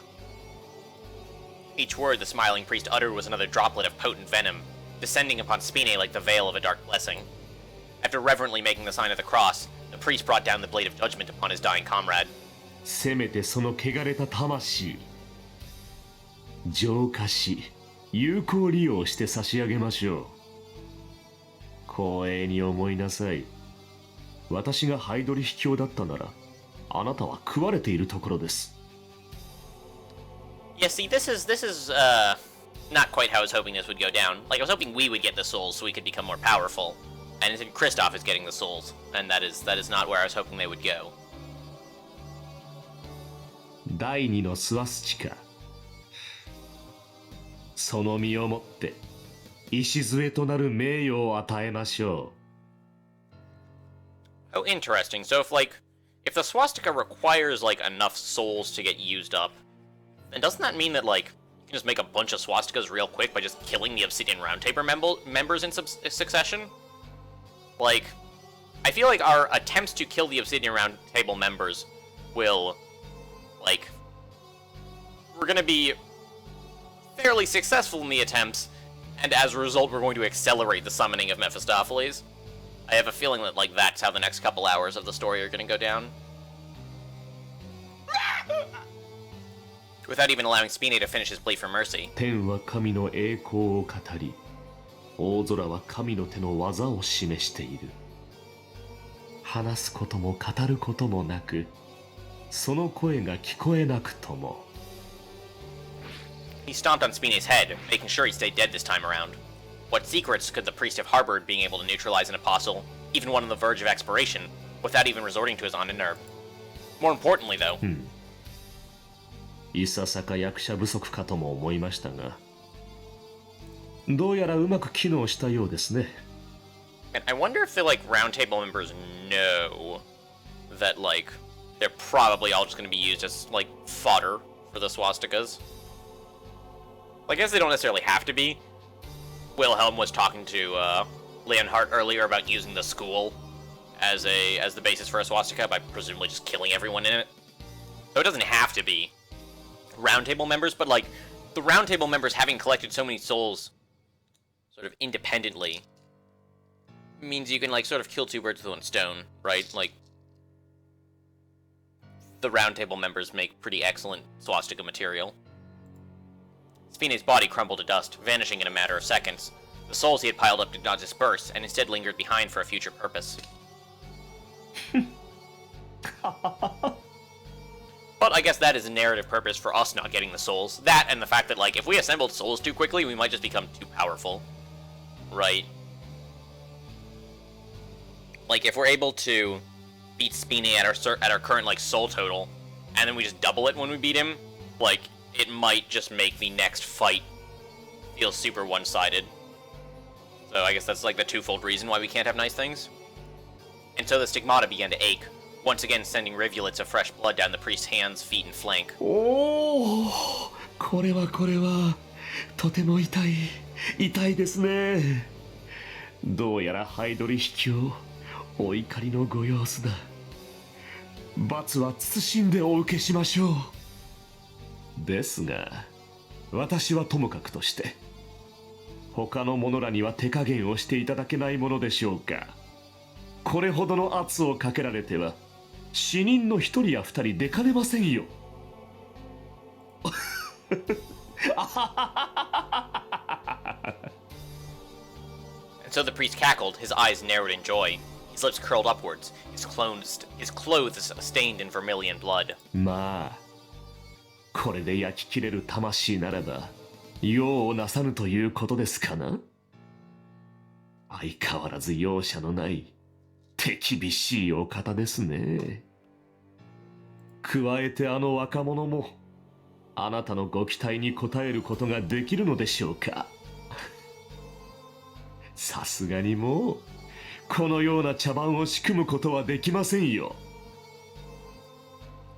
Each word the smiling priest uttered was another droplet of potent venom, descending upon Spina like the veil of a dark blessing. After reverently making the sign of the cross, the priest brought down the blade of judgment upon his dying comrade. せめてその汚れた魂浄化し有効利用して差し上げましょう。光栄に思いなさい。私がハイドリ秘境だったならあなたは食われているところです。 Yeah, see, this is not quite how I was hoping this would go down. Like, I was hoping we would get the souls so we could become more powerful. And instead, Kristoff is getting the souls. And that is not where I was hoping they would go. 第二のスワスチカ、その身をもって礎となる名誉を与えましょう。 Oh, interesting. So if the swastika requires, like, enough souls to get used up, then doesn't that mean that, like, you can just make a bunch of swastikas real quick by just killing the Obsidian Roundtable members in succession? Like, I feel like our attempts to kill the Obsidian Roundtable members will, like, we're gonna be fairly successful in the attempts, and as a result, we're going to accelerate the summoning of Mephistopheles. I have a feeling that, like, that's how the next couple hours of the story are gonna go down. Without even allowing Spina to finish his plea for mercy. 天は神の栄光を語り、大空は神の手の技を示している。話すことも語ることもなく、その声が聞こえなくとも。He stomped on Spina's head, making sure he stayed dead this time around. What secrets could the priest have harbored being able to neutralize an apostle, even one on the verge of expiration, without even resorting to his own nerve? More importantly, though, いささか役者不足かとも思いましたが、どうやらうまく機能したようですね。and I wonder if the, like, roundtable members know that, like, they're probably all just going to be used as, like, fodder for the swastikas. I guess they don't necessarily have to be. Wilhelm was talking to Leonhardt earlier about using the school as the basis for a swastika by presumably just killing everyone in it. So it doesn't have to be roundtable members, but, like, the roundtable members having collected so many souls sort of independently means you can, like, sort of kill two birds with one stone, right? Like, the roundtable members make pretty excellent swastika material. Spina's body crumbled to dust, vanishing in a matter of seconds. The souls he had piled up did not disperse, and instead lingered behind for a future purpose. But I guess that is a narrative purpose for us not getting the souls. That and the fact that, like, if we assembled souls too quickly, we might just become too powerful. Right? Like, if we're able to beat Spina at our current, like, soul total, and then we just double it when we beat him, like, it might just make the next fight feel super one-sided. So I guess that's, like, the twofold reason why we can't have nice things. And so the stigmata began to ache, once again sending rivulets of fresh blood down the priest's hands, feet, and flank. おお、これはとても痛いですね。どうやらハイドリ秘境、お怒りのご様子だ。罰は慎んでお受けしましょう。ですが、私はともかくとして、他の者らには手加減をしていただけないものでしょうか。これほどの圧をかけられては死人の一人や二人出かねませんよ。And so the priest cackled, his eyes narrowed in joy. His lips curled upwards, his clothes stained in vermilion blood. まあこれで焼き切れる魂ならば用をなさぬということですかな。相変わらず容赦のない手厳しいお方ですね。加えてあの若者もあなたのご期待に応えることができるのでしょうか。さすがにもうこのような茶番を仕組むことはできませんよ。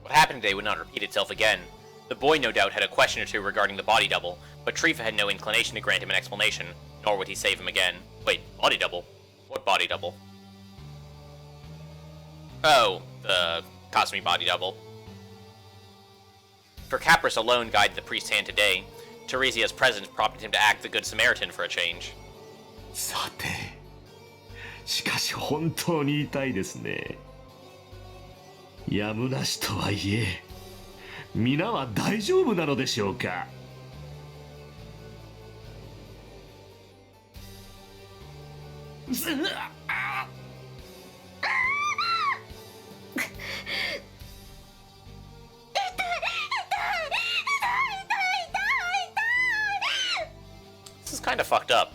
What happened today would not repeat itself again. The boy no doubt had a question or two regarding the body double, but Trifa had no inclination to grant him an explanation, nor would he save him again. Wait, body double? What body double? Oh, the Cosme body double. For Capris alone guided the priest's hand today. Teresia's presence prompted him to act the Good Samaritan for a change. さてしかし本当に痛いですね。やむなしとはいえ皆は大丈夫なのでしょうか。This is kind of fucked up.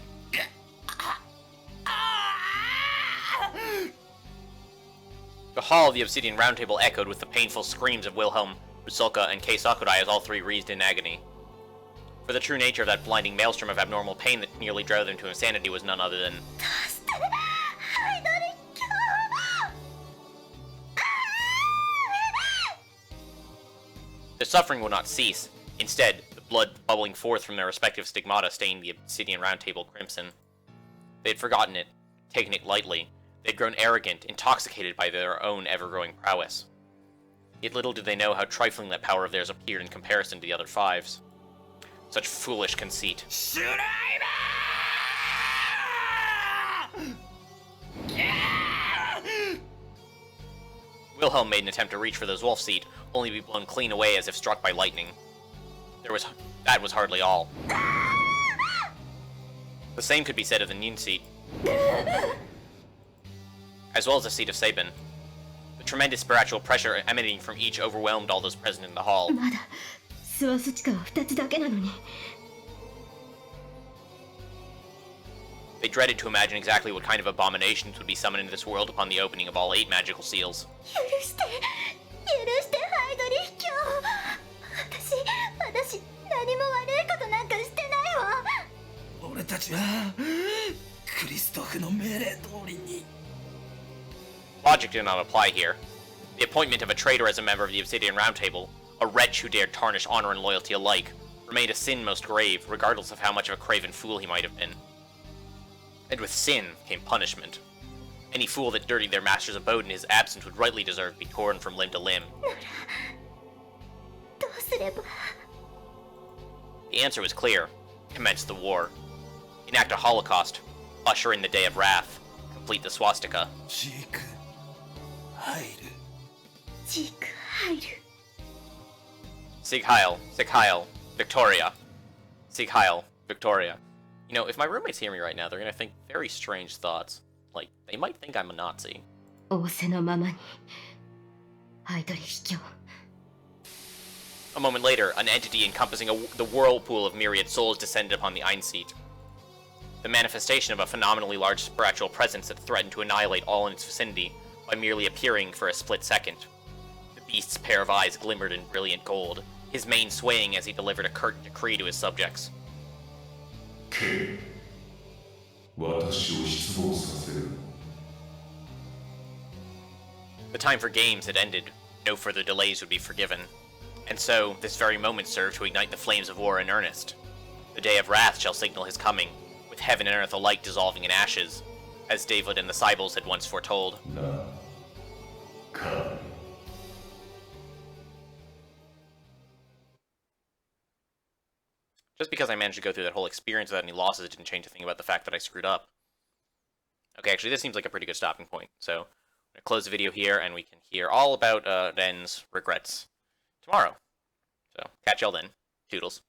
The hall of the Obsidian Round Table echoed with the painful screams of Wilhelm, Rusalka, and Kei Sakurai as all three wreathed in agony. For the true nature of that blinding maelstrom of abnormal pain that nearly drove them to insanity was none other than... Their suffering would not cease. Instead, the blood bubbling forth from their respective stigmata stained the Obsidian Round Table crimson. They had forgotten it, taken it lightly. They had grown arrogant, intoxicated by their own ever-growing prowess. Yet little did they know how trifling that power of theirs appeared in comparison to the other fives. Such foolish conceit. Wilhelm made an attempt to reach for those wolf seat, only to be blown clean away as if struck by lightning. That was hardly all. The same could be said of the Nin seat, as well as the seat of Sabin. The tremendous spiritual pressure emanating from each overwhelmed all those present in the hall. まだスワスチカは2つだけなのに。 They dreaded to imagine exactly what kind of abominations would be summoned into this world upon the opening of all 8 magical seals. 許してハイドリヒ教。私何も悪いことなんかしてないわ。俺たちはクリストフの命令通りに。 Logic did not apply here. The appointment of a traitor as a member of the Obsidian Round Table, a wretch who dared tarnish honor and loyalty alike, remained a sin most grave, regardless of how much of a craven fool he might have been. And with sin came punishment. Any fool that dirtied their master's abode in his absence would rightly deserve to be torn from limb to limb. どうすれば。 The answer was clear. Commence the war. Enact a holocaust. Usher in the day of wrath. Complete the swastika. ジーク入る。ジーク入る。 Sieg Heil, Sieg Heil, Victoria. Sieg Heil, Victoria. You know, if my roommates hear me right now, they're gonna think very strange thoughts. Like, they might think I'm a Nazi. 仰せのままに。ハイドリヒ教。 A moment later, an entity encompassing the whirlpool of myriad souls descended upon the Einseat. The manifestation of a phenomenally large spiritual presence that threatened to annihilate all in its vicinity by merely appearing for a split second. The beast's pair of eyes glimmered in brilliant gold, his mane swaying as he delivered a curt decree to his subjects. 私を失望させる。 The time for games had ended. No further delays would be forgiven. And so, this very moment served to ignite the flames of war in earnest. The day of wrath shall signal his coming, with heaven and earth alike dissolving in ashes, as David and the Sibyls had once foretold. な、か。Just because I managed to go through that whole experience without any losses didn't change a thing about the fact that I screwed up. Okay, actually, this seems like a pretty good stopping point. So, I'm going to close the video here, and we can hear all about Ren's regrets tomorrow. So, catch y'all then. Toodles.